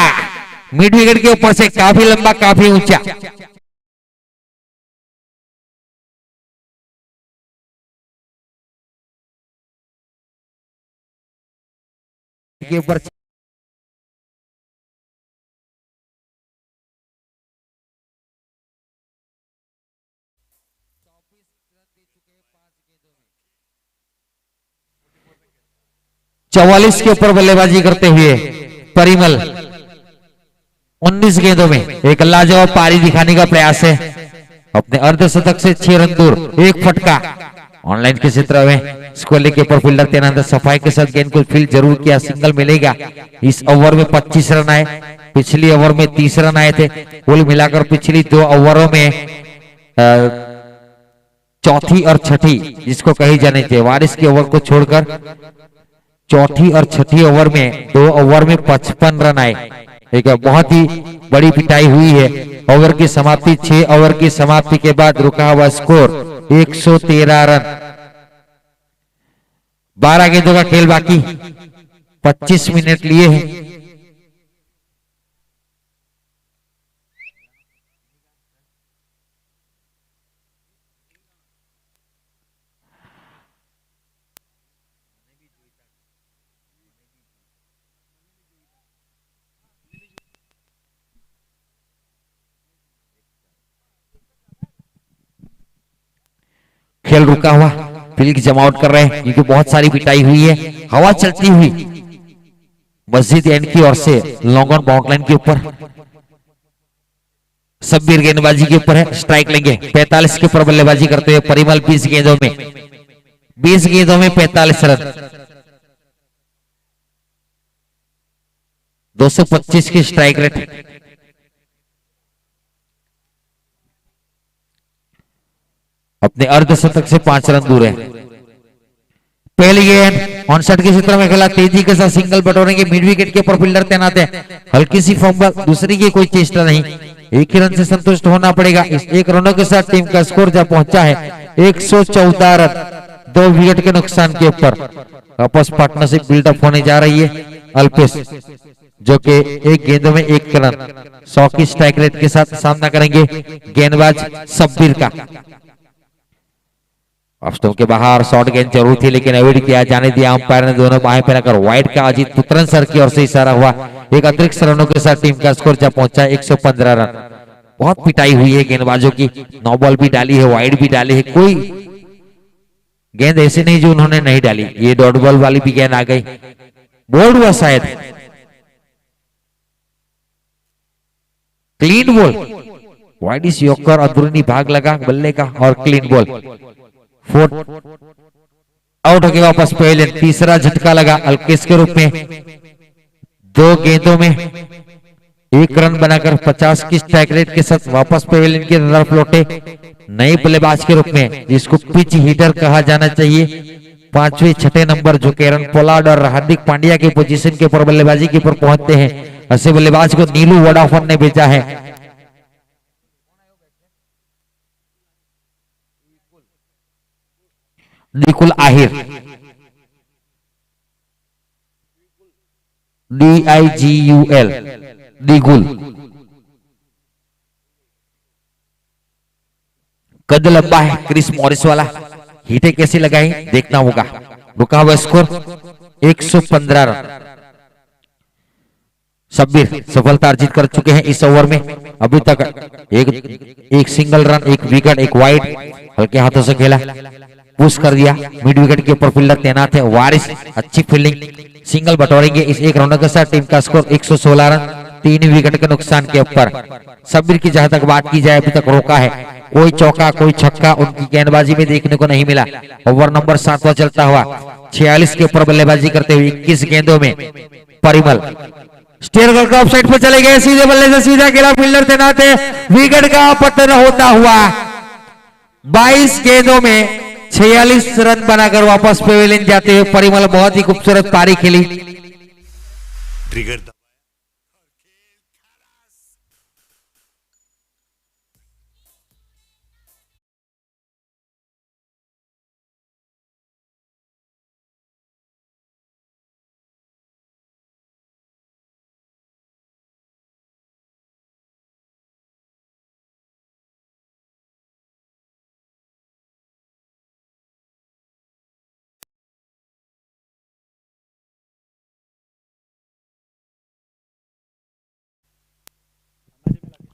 B: मिड विकेट के ऊपर से काफी लंबा, काफी ऊंचा। के ऊपर चौवालीस के ऊपर बल्लेबाजी करते हुए परिमल 19 गेंदों में एक लाजवाब पारी दिखाने का प्रयास है। अपने अर्धशतक से 6 रन दूर, 1 फटका ऑनलाइन के क्षेत्र में स्क्वायर के ऊपर फील्डर तैनात सफाई के साथ गेंद को फील्ड जरूर किया, सिंगल मिलेगा। इस ओवर में 25 रन आए, पिछली ओवर में 30 रन आए थे। कुल मिलाकर पिछली 2 ओवरों में चौथी और छठी जिसको कही जाने चाहिए वारिस के ओवर को छोड़कर चौथी और छठी ओवर में 2 ओवर में 55 रन आए। एक बहुत ही बड़ी पिटाई हुई है। ओवर की समाप्ति 6 ओवर की समाप्ति के बाद रुका हुआ स्कोर 113 रन। 12 गेंदों का खेल बाकी, 25 मिनट लिए हैं। खेल रुका हुआ, फील्ड की जमावट कर रहे हैं क्योंकि बहुत सारी पिटाई हुई है। हवा चलती हुई मस्जिद एंड की ओर से लॉन्ग ऑन बाउंड लाइन के ऊपर सब्बीर गेंदबाजी के ऊपर है, स्ट्राइक लेंगे। 45 के ऊपर बल्लेबाजी करते हुए परिमल 20 गेंदों में 45 रन। 225 की स्ट्राइक रेट। अपने अर्धशतक से 5 रन दूर है। पहली गेंद ऑन साइड के क्षेत्र में खेला, तेजी के साथ सिंगल बटोरेंगे। मिड विकेट के ऊपर फील्डर तैनात है, हल्की सी फंबल, दूसरी की कोई चेष्टा नहीं, 1 ही रन से संतुष्ट होना पड़ेगा। इस 1 रनों के साथ टीम का स्कोर जा पहुंचा है 114 रन। 2 विकेट के नुकसान के ऊपर आपस पार्टनरशिप बिल्डअप होने जा रही है। अल्पेश जो कि 1 गेंदों में 1 रन, 100 की स्ट्राइक रेट के साथ सामना करेंगे गेंदबाज सब्बीर का। ऑफ स्टंप के बाहर शॉर्ट गेंद जरूर थी लेकिन अवॉइड किया जाने दिया अंपायर ने। दोनों बाहें फैलाकर वाइड का अजीत पुत्रन सर की ओर से इशारा हुआ। एक अतिरिक्त रनों के साथ टीम का स्कोर जा पहुंचा 115 रन। बहुत पिटाई हुई है गेंदबाजों की, नो बॉल भी डाली है, वाइड भी डाली है, कोई गेंद ऐसे नहीं जो उन्होंने नहीं डाली। ये डॉट बॉल वाली भी गेंद आ गई, बोल्ड हुआ शायद, क्लीन बॉल, वाइड इस यॉर्कर, अंदरूनी भाग लगा बल्ले का और क्लीन बॉल, 4 आउट हो गया वापस पवेलियन। तीसरा झटका लगा अल्केश के रूप में, 2 गेंदों में 1 रन बनाकर 50 की स्ट्राइक रेट के साथ वापस पवेलियन की तरफ लौटे नए बल्लेबाज के रूप में, जिसको पिच हिटर कहा जाना चाहिए। 5वें 6ठे नंबर जो केरन पोलार्ड और हार्दिक पांड्या की पोजीशन के ऊपर बल्लेबाजी के ऊपर पहुंचते हैं, ऐसे बल्लेबाज को नीलू वोडाफोन ने भेजा है। निकुल आहिर, DIGUL, दिगुल, कद लंबा है, क्रिस मॉरिस वाला, हिटे कैसी लगाई देखना होगा। रुका हुआ स्कोर 115 रन। शब्बीर सफलता अर्जित कर चुके हैं इस ओवर में, अभी तक एक सिंगल रन, 1 विकेट, 1 वाइड, हल्के हाथों से खेला, पुश कर दिया। मिड विकेट के ऊपर फील्डर तैनात है, वारिस अच्छी फील्डिंग, सिंगल बटोरेंगे इस 1 रन के साथ। टीम का स्कोर 116 रन, 3 विकेट के नुकसान के ऊपर। शब्बीर की जहां तक बात की जाए, अभी तक रोका है, कोई चौका कोई छक्का उनकी गेंदबाजी में देखने को नहीं मिला। ओवर नंबर 7वां चलता हुआ, 46 के ऊपर बल्लेबाजी करते हुए 21 गेंदों में परिमल स्टेयर गर्ल का ऑफसाइड पर चले गए, सीधे बल्ले से सीधा खेला, फील्डर तैनात है, विकेट का पतन होता हुआ 22 गेंदों में 46 रन बनाकर वापस पवेलियन जाते हुए परिमल बहुत ही खूबसूरत पारी खेली।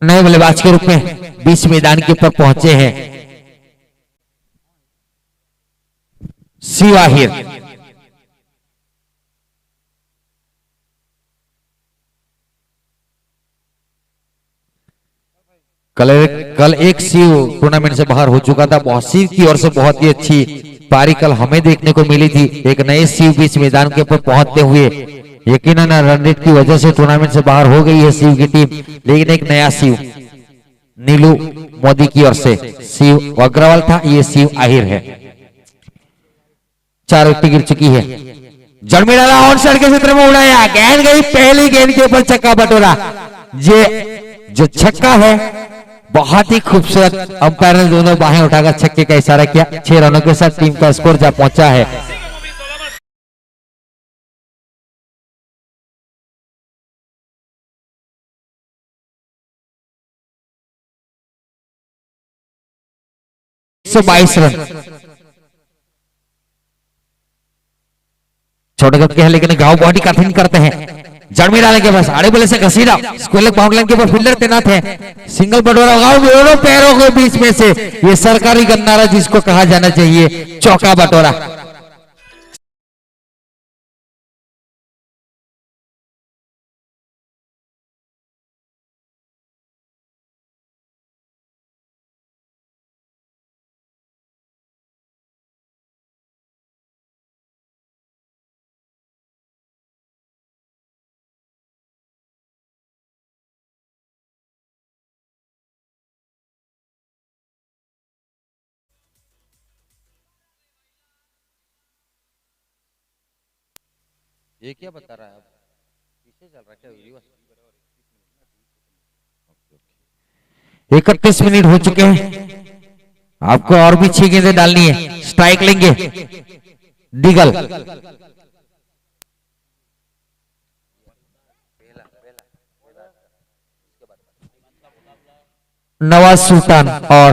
B: नए बल्लेबाज के रूप में बीच मैदान के ऊपर पहुंचे हैं शिव आहिर। कल एक शिव टूर्नामेंट से बाहर हो चुका था, बहुत शिव की ओर से बहुत ही अच्छी पारी कल हमें देखने को मिली थी। एक नए शिव बीच मैदान के ऊपर पहुंचते हुए यकीनन रन रेट की वजह से टूर्नामेंट से बाहर हो गई है शिव की टीम, लेकिन एक नया शिव नीलू मोदी की ओर से शिव अग्रवाल था, ये शिव आहिर है। 4 विकेट गिर चुकी है, जड़मी डाला ऑन साइड के क्षेत्र में उड़ाया, गेंद गई पहली गेंद के ऊपर छक्का बटोरा। ये जो छक्का है बहुत ही खूबसूरत, अंपायर ने दोनों बाहें उठाकर छक्के का इशारा किया। 6 रनों के साथ टीम का स्कोर जा पहुंचा है। से 22 रन छोटे कद के हैं, लेकिन घाव बॉडी कठिन करते हैं। जड़मी डालने के बस आड़े बल्ले से घसीटा, स्क्वायर बाउंड लाइन के ऊपर फील्डर तैनात है, सिंगल बटोरा दोनों पैरों के बीच में से ये सरकारी गन्नारा जिसको कहा जाना चाहिए चौका बटोरा। ये क्या बता रहा है अब, पीछे चल रहा है क्या वीडियो? 31 मिनट हो चुके हैं, आपको और भी 6 गेंदें डालनी है। स्ट्राइक लेंगे दिगल, नवाज सुल्तान और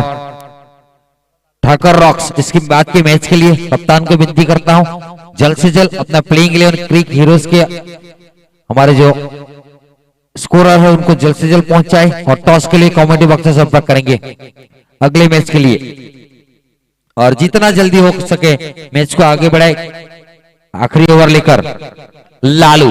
B: ठाकर रॉक्स। इसके बाद के मैच के लिए कप्तान को विनती करता हूं जल्द से जल्द अपना प्लेइंग 11 क्रिक हीरोज के हमारे जो स्कोरर है उनको जल्द से जल्द पहुंचाए और टॉस के लिए कमेंट बॉक्स से संपर्क करेंगे अगले मैच के लिए और जितना जल्दी हो सके मैच को आगे बढ़ाए। आखिरी ओवर लेकर लालू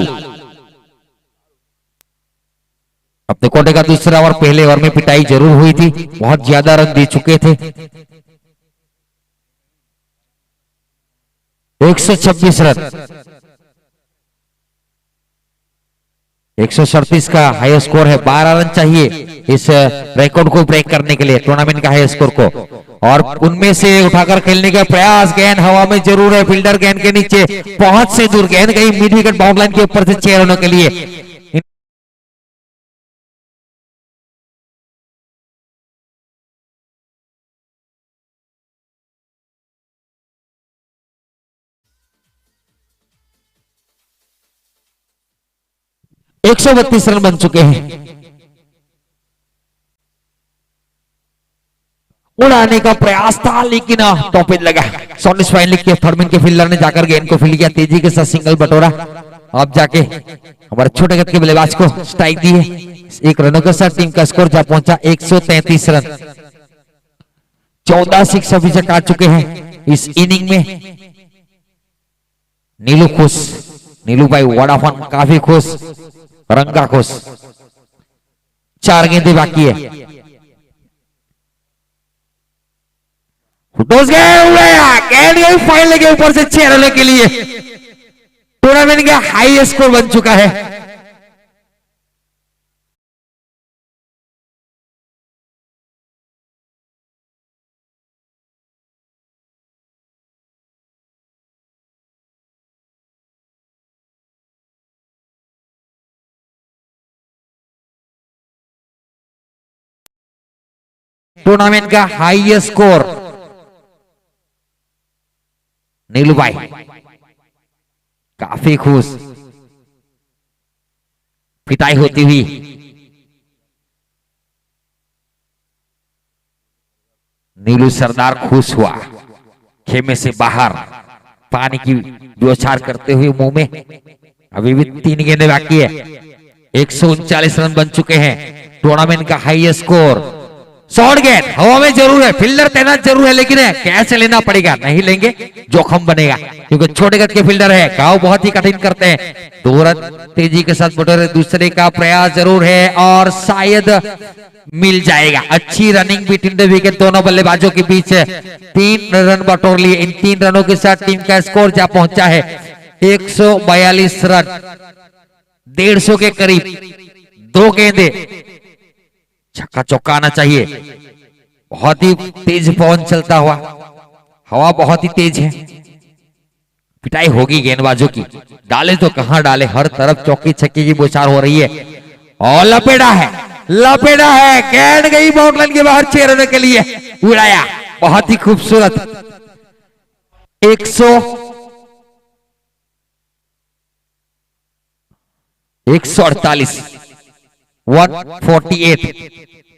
B: अपने कोटे का दूसरा ओवर, पहले ओवर में पिटाई जरूर हुई थी, बहुत ज्यादा रन दे चुके थे। 126 रन, 137 का हाई स्कोर है। 12 रन चाहिए इस रिकॉर्ड को ब्रेक करने के लिए, टूर्नामेंट का हाई स्कोर को, और उनमें से उठाकर खेलने का प्रयास। गेंद हवा में जरूर है, फील्डर गेंद के नीचे बहुत से दूर, गेंद गई मिड विकेट बाउंड लाइन के ऊपर से 6 रनों के लिए। 132 रन बन चुके हैं। उड़ाने का प्रयास था लेकिन टॉपिज लगा। सॉलिस फाइनल के थर्डमैन के फील्डर ने जाकर गेंद को फील्ड किया, तेजी के साथ सिंगल बटोरा। अब जाके हमारे छोटे गत के बल्लेबाज को स्ट्राइक दी है। 1 रनों के साथ टीम का स्कोर जा पहुंचा 133 रन। 14 सिक्स अभी तक आ चुके हैं इस इनिंग में। नीलू खुश, नीलू भाई वोडाफोन काफी खुश, रंगा खुश। 4 गेंदें बाकी है। गेंद गई फाइनल के ऊपर से 6 रनों के लिए। टूर्नामेंट का हाई स्कोर बन चुका है। टूर्नामेंट का हाई स्कोर नीलू भाई काफी खुश, पिटाई होती हुई। नीलू सरदार खुश हुआ, खेमे से बाहर पानी की बौछार करते हुए मुंह में। अभी भी 3 गेंदें बाकी है। 139 रन बन चुके हैं। टूर्नामेंट का हाई स्कोर। शॉर्ट गेंद हवा में जरूर है, फील्डर तैनात जरूर है, लेकिन कैच लेना पड़ेगा, नहीं लेंगे जोखम बनेगा, क्योंकि छोटे गत के फील्डर है। घाव बहुत ही कठिन करते हैं। 2 रन तेजी के साथ बटोरे, दूसरे का प्रयास जरूर है और शायद मिल जाएगा। अच्छी रनिंग बिटवीन द विकेट दोनों बल्लेबाजों के बीच। 3 रन बटोर लिए। इन 3 रनों के साथ टीम का स्कोर जा पहुंचा है 142 रन, 150 के करीब। 2 गेंदे, छक्का चौका आना चाहिए। बहुत ही तेज पवन चलता हुआ, हवा बहुत ही तेज है। पिटाई होगी गेंदबाजों की, डाले तो कहां डाले, हर तरफ चौकी छक्के की बौछार हो रही है। और लपेटा है, लपेटा है, गेंद गई बाउंड लाइन के बाहर 6 रनों के लिए। उड़ाया, बहुत ही खूबसूरत। 148 148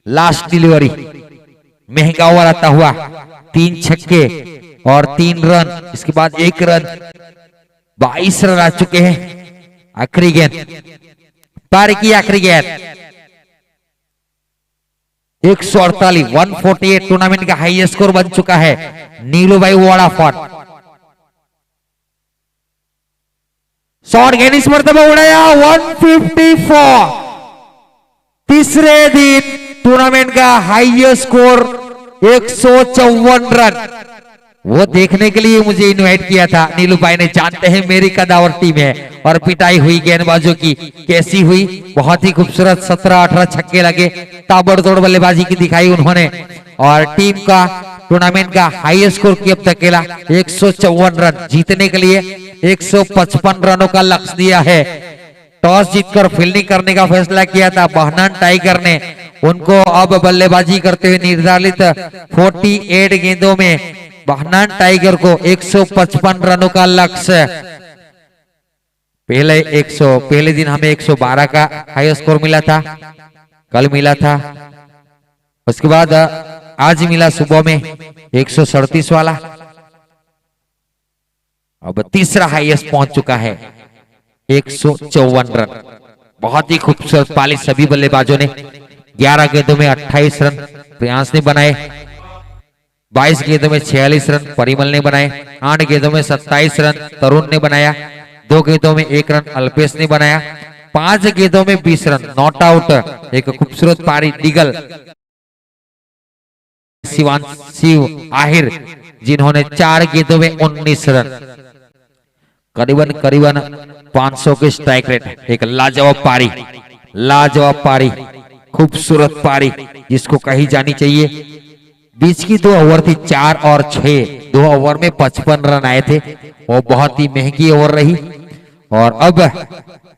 B: लास्ट डिलीवरी। महंगा ओवर आता हुआ। 3 छक्के और 3 रन, इसके बाद 1 रन। 22 रन आ चुके हैं। आखिरी गेंद, पारी की आखिरी गेंद। 148 148 टूर्नामेंट का हाई स्कोर बन चुका है। नीलू भाई वोडाफोन। शॉर्ट गेंद इस मरतबा उड़ाया 154। तीसरे दिन टूर्नामेंट का हाई स्कोर 154 रन। वो देखने के लिए मुझे इनवाइट किया था नीलू भाई ने, जानते हैं मेरी कदावर टीम है। और पिटाई हुई गेंदबाजों की, कैसी हुई, बहुत ही खूबसूरत। 17-18 छक्के लगे, ताबड़तोड़ बल्लेबाजी की दिखाई उन्होंने। और टीम का टूर्नामेंट का हाई स्कोर की अब तक 154 रन। जीतने के लिए 155 रनों का लक्ष्य दिया है। टॉस जीतकर फील्डिंग करने का फैसला किया था बहनान टाइगर ने। उनको अब बल्लेबाजी करते हुए निर्धारित 48 गेंदों में बहनान टाइगर को 155 रनों का लक्ष्य। पहले दिन हमें 112 का हाई स्कोर मिला था, कल मिला था। उसके बाद आज मिला सुबह में 137 वाला। अब तीसरा हाईएस्ट पहुंच चुका है 154 रन। बहुत ही खूबसूरत पाली सभी बल्लेबाजों ने। 11 गेंदों में 28 रन प्रियांश ने बनाए, 22 गेंदों में 46 रन परिमल ने बनाए, 8 गेंदों में 27 रन तरुण ने बनाया, 2 गेंदों में 1 रन अल्पेश ने बनाया, 5 गेंदों में 20 रन नॉट आउट एक खूबसूरत पारी डिगल शिव आहिर, जिन्होंने 4 गेंदों में 19 रन, करीबन करीबन 500 के स्ट्राइक रेट। एक लाजवाब पारी, लाजवाब पारी, खूबसूरत पारी जिसको कही जानी चाहिए। बीच की 2 ओवर थी 4 और 6, 2 ओवर में 55 रन आए थे, वो बहुत ही महंगी ओवर रही। और अब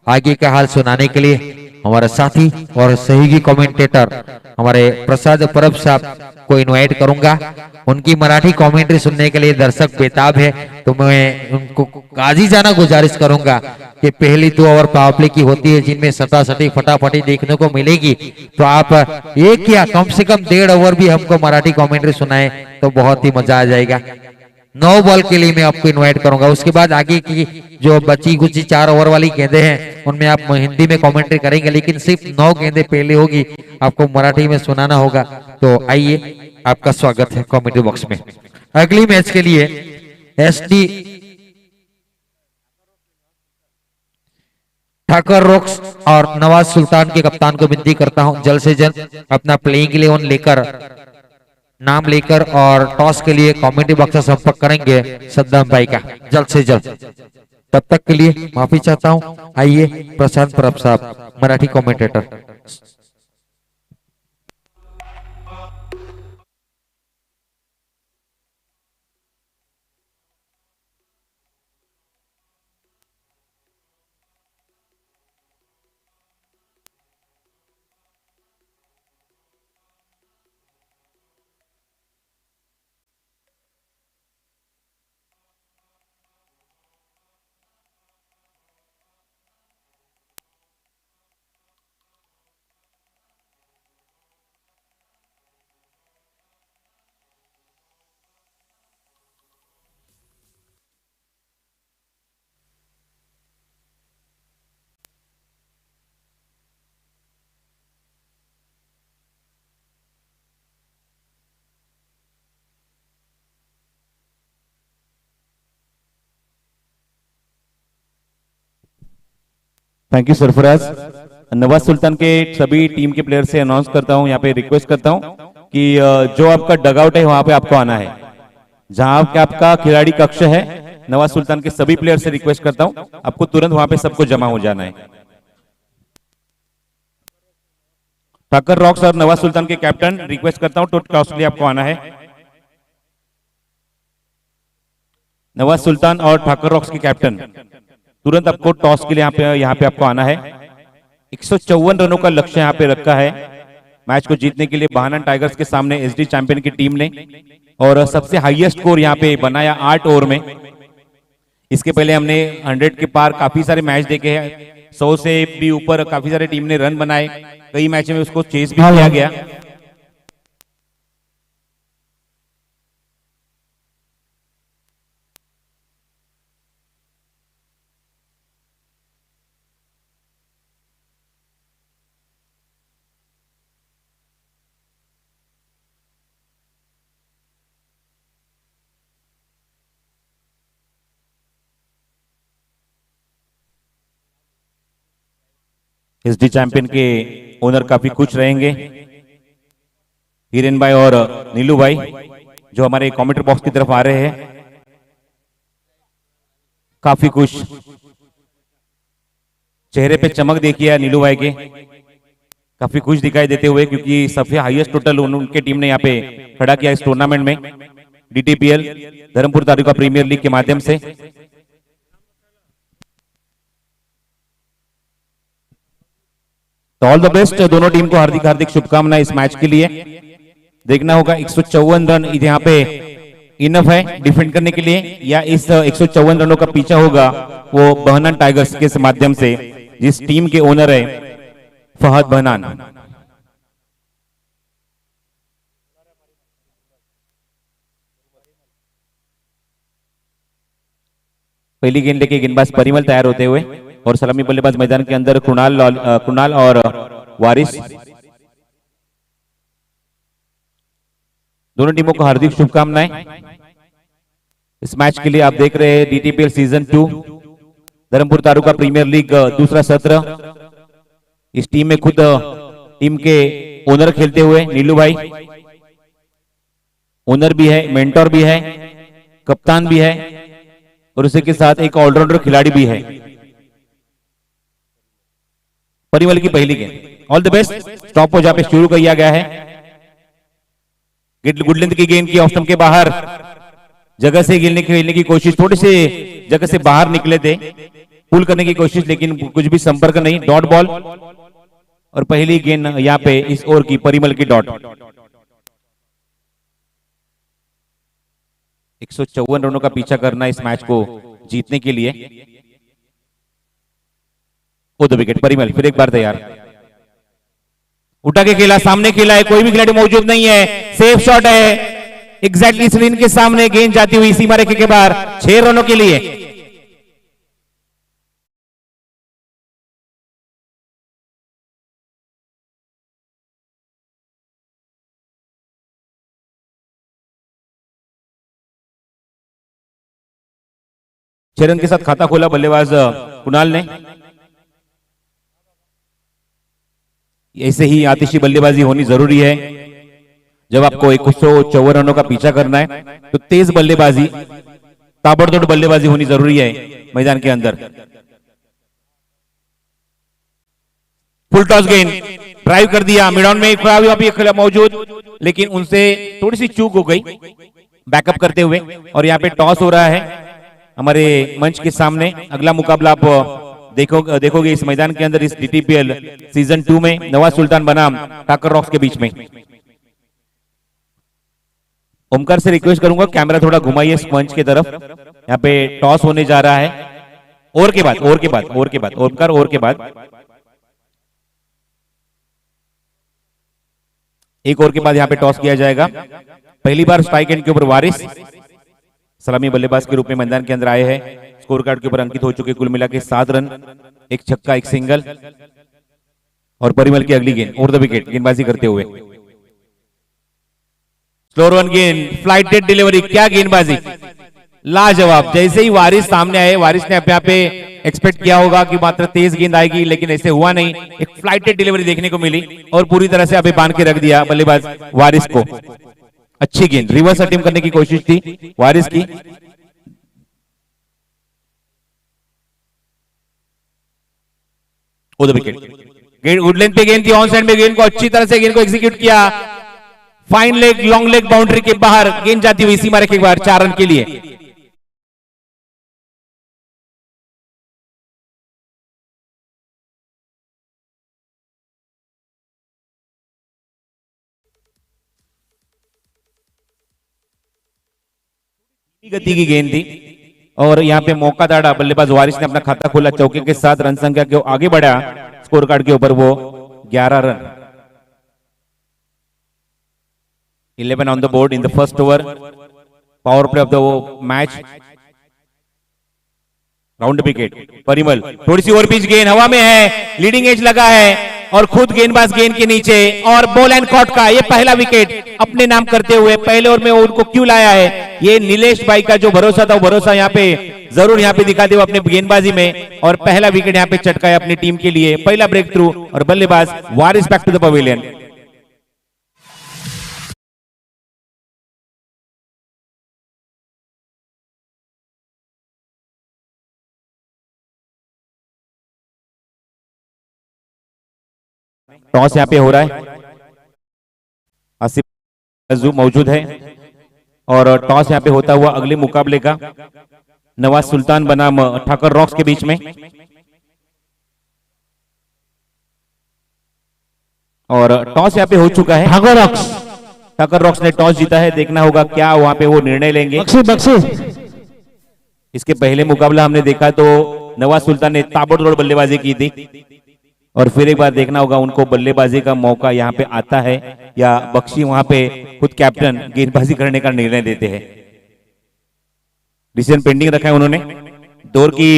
B: आगे का हाल सुनाने के लिए हमारे साथी और सहयोगी कमेंटेटर हमारे प्रसाद परब साहब को इनवाइट करूंगा। उनकी मराठी कमेंट्री सुनने के लिए दर्शक बेताब है, तो मैं उनको काजी जाना गुजारिश करूंगा कि पहली 2 ओवर पावर प्ले की होती है जिनमें सटासटी फटाफटी देखने को मिलेगी, तो आप एक या कम से कम 1.5 ओवर भी हमको मराठी कमेंट्री सुनाए तो बहुत ही मजा आ जाएगा। 9 बॉल के लिए मैं आपको इनवाइट करूंगा। उसके बाद आगे की जो बची कुची 4 ओवर वाली गेंदें हैं उनमें आप हिंदी में कमेंट्री करेंगे, लेकिन सिर्फ 9 गेंदें पहले होगी, आपको मराठी में सुनाना होगा। तो आइए, आपका स्वागत है कमेंट्री बॉक्स में। अगली मैच के लिए एसडी ठाकर रॉक्स और नवाज सुल्तान के कप्तान को विनती करता हूं जल्द से जल्द अपना प्लेइंग 11 लेकर, नाम लेकर और टॉस के लिए कमेंट्री बॉक्स से संपर्क करेंगे सद्दाम भाई का जल्द से जल्द। तब तक के लिए माफी चाहता हूं। आइए प्रशांत परब साहब Marathi commentator.
C: Thank you Sarfaraz. Nawaz Sultan के सभी टीम के प्लेयर से अनाउंस करता हूं, यहाँ पे रिक्वेस्ट करता हूं कि जो आपका डगआउट है वहां पे आपको आना है, जहां पे आपका खिलाड़ी कक्ष है। नवाज सुल्तान के सभी प्लेयर से रिक्वेस्ट करता हूं, आपको तुरंत वहां पे सबको जमा हो जाना है। ठाकर रॉक्स और नवाज सुल्तान के कैप्टन रिक्वेस्ट करता हूं, तो टॉस के लिए आपको आना है। नवाज सुल्तान और ठाकर रॉक्स के कैप्टन, तुरंत आपको टॉस के लिए यहाँ पे आपको आना है। 154 रनों का लक्ष्य यहाँ पे रखा है मैच को जीतने के लिए बहानन टाइगर्स के सामने एसडी चैंपियन की टीम ने, और सबसे हाईएस्ट स्कोर यहाँ पे बनाया 8 ओवर में। इसके पहले हमने 100 के पार काफी सारे मैच देखे हैं, 100 से भी ऊपर काफी सारे टीम ने रन बनाए, कई मैच में उसको चेस भी किया गया। एसडी चैंपियन के ओनर काफी खुश रहेंगे, हिरेन भाई और नीलू भाई जो हमारे कमेंट्री बॉक्स की तरफ आ रहे हैं, काफी खुश, चेहरे पे चमक देखिए नीलू भाई के, काफी खुश दिखाई देते हुए, क्योंकि सबसे हाईएस्ट टोटल उनके टीम ने यहाँ पे खड़ा किया इस टूर्नामेंट में, डीटीपीएल धर्मपुर तालुका प्रीमियर लीग के माध्यम से। तो ऑल द बेस्ट दोनों टीम को हार्दिक हार्दिक शुभकामनाएं इस मैच के लिए। देखना होगा 154 रन यहाँ पे इनफ है डिफेंड करने के लिए, या इस 154 रनों का पीछा होगा वो बहनान टाइगर्स के माध्यम से, जिस टीम के ओनर है फहद बहनान। पहली गेंद लेके गेंदबाज परिमल तैयार होते हुए, और सलामी बल्लेबाज मैदान के अंदर कुणाल और वारिस। दोनों टीमों को हार्दिक शुभकामनाएं। इस मैच के लिए आप देख रहे हैं DTPL season 2 Dharampur Taluka premier league दूसरा सत्र। इस टीम में खुद टीम के ओनर खेलते हुए नीलू भाई, ओनर भी है, मेंटोर भी है, कप्तान भी है और उसी के साथ एक ऑलराउंडर खिलाड़ी भी है। परिमल की पहली गेंद, ऑल द बेस्ट। स्टॉप हो जहां पे शुरू किया गया है। गुड लेंथ की गेंद की ऑफ स्टंप के बाहर जगह से खेलने की कोशिश, थोड़ी से जगह से बाहर निकले थे, पुल करने की कोशिश, लेकिन कुछ भी संपर्क नहीं। डॉट बॉल और पहली गेंद यहां पे इस ओवर की परिमल की डॉट। 154 रनों का पीछा करना इस मैच को जीतने के लिए। ओ द विकेट परिमल फिर एक बार तैयार, उठा के खेला, सामने खेला है, कोई भी खिलाड़ी मौजूद नहीं है, सेफ शॉट है एग्जैक्टली स्क्रीन के सामने, गेंद जाती हुई सीमा रेखे के बाहर 6 रनों के लिए। रन के साथ खाता खोला बल्लेबाज कुणाल ने। ऐसे ही आतिशी बल्लेबाजी होनी जरूरी है जब आपको 154 रनों का पीछा करना है, तो तेज बल्लेबाजी, ताबड़तोड़ बल्लेबाजी होनी जरूरी है मैदान के अंदर। फुल टॉस गेंद, ड्राइव कर दिया, मिड ऑन में एक मौजूद, लेकिन उनसे थोड़ी सी चूक हो गई बैकअप करते हुए। और यहाँ पे टॉस हो रहा है हमारे मंच के सामने। अगला मुकाबला आप देखोगे इस मैदान के अंदर, इस DTPL सीजन 2 में नवाज सुल्तान बनाम ठाकर रॉक्स के बीच में। ओमकार से रिक्वेस्ट करूंगा कैमरा थोड़ा घुमाइए इस मंच की तरफ। यहाँ पे टॉस होने जा रहा है। ओवर के बाद ओमकार, ओवर के बाद एक ओवर के बाद यहाँ पे टॉस किया जाएगा। पहली बार स्ट्राइक एंड के ऊपर वारिस सलामी बल्लेबाज के रूप में मैदान के अंदर आए हैं। स्कोर कार्ड के ऊपर अंकित हो चुके कुल मिला के 7 रन, एक छक्का, एक सिंगल। और परिमल की अगली गेंद ओवर द विकेट, गेंदबाजी करते हुए स्लो रन गेंद, फ्लाइटेड डिलीवरी, क्या गेंदबाजी, लाजवाब। जैसे ही वारिस सामने आए, वारिस ने अपने आप पे एक्सपेक्ट किया होगा कि मात्र तेज गेंद आएगी, लेकिन ऐसे हुआ नहीं। एक फ्लाइटेड डिलीवरी देखने को मिली और पूरी तरह से अभी बांध के रख दिया बल्लेबाज वारिस को। अच्छी गेंद, रिवर्स अटेम्प्ट करने की कोशिश थी वारिस की। Over the wicket, good length पे गेंद थी, ऑन साइड में गेंद को अच्छी तरह से गेंद को एग्जीक्यूट किया। Fine leg, long leg boundary के बाहर गेंद जाती हुई सीमा रेखे के बाहर 4 रन के लिए। गति की गेंद थी और यहां पे मौका दाड़ा बल्लेबाज वारिस ने अपना खाता खोला, चौके के साथ रन संख्या के आगे बढ़ा। स्कोर कार्ड के ऊपर वो 11 run, 11 on the board in the first over. Power play of the match, round wicket Parimal, थोड़ी सी ओवर पिच गेंद हवा में है, लीडिंग एज लगा है और खुद गेंदबाज गेंद के नीचे और बॉल एंड कॉट का ये पहला विकेट अपने नाम करते हुए पहले ओवर में उनको क्यों लाया है, ये नीलेश भाई का जो भरोसा था वो भरोसा यहाँ पे जरूर यहाँ पे दिखा दे अपने गेंदबाजी में। और पहला विकेट यहाँ पे चटकाया अपनी टीम के लिए, पहला ब्रेक थ्रू और बल्लेबाज वारिस back to the pavilion. Toss यहाँ पे हो रहा है, आसिफ मौजूद है और टॉस यहाँ पे होता हुआ अगले मुकाबले का नवाज सुल्तान बनाम ठाकर रॉक्स के बीच में। और टॉस यहाँ पे हो चुका है, ठाकर रॉक्स ने टॉस जीता है। देखना होगा क्या वहां पे वो निर्णय लेंगे। इसके पहले मुकाबला हमने देखा तो नवाज सुल्तान ने ताबड़तोड़ बल्लेबाजी की थी और फिर एक बार देखना होगा उनको बल्लेबाजी का मौका यहाँ पे आता है या बख्शी वहां पे खुद कैप्टन गेंदबाजी करने का निर्णय देते हैं। डिसीजन पेंडिंग रखा है उन्होंने। दौर की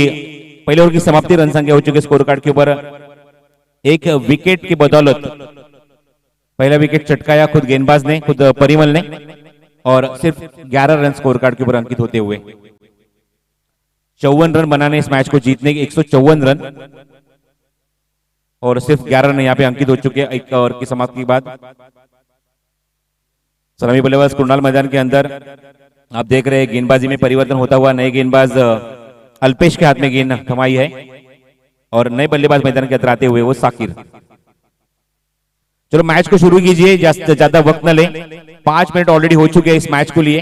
C: पहले ओवर की समाप्ति, रन संख्या हो चुकी है स्कोर कार्ड के ऊपर 1 विकेट की बदौलत। पहला विकेट चटकाया खुद गेंदबाज ने, खुद परिमल ने, और सिर्फ 11 रन स्कोर कार्ड के ऊपर अंकित होते हुए 54 रन बनाने इस मैच को जीतने के, 154 रन, और सिर्फ 11 रन यहाँ पे अंकित हो चुके हैं एक ओवर की समाप्ति के बाद। सलामी बल्लेबाज कुणाल मैदान के अंदर आप देख रहे हैं गेंदबाजी में परिवर्तन होता हुआ। नए गेंदबाज अल्पेश के हाथ में गेंद थमाई है और नए बल्लेबाज मैदान के अंदर आते हुए वो साकिर। चलो मैच को शुरू कीजिए, ज्यादा वक्त न ले, 5 मिनट ऑलरेडी हो चुके हैं इस मैच को लिए।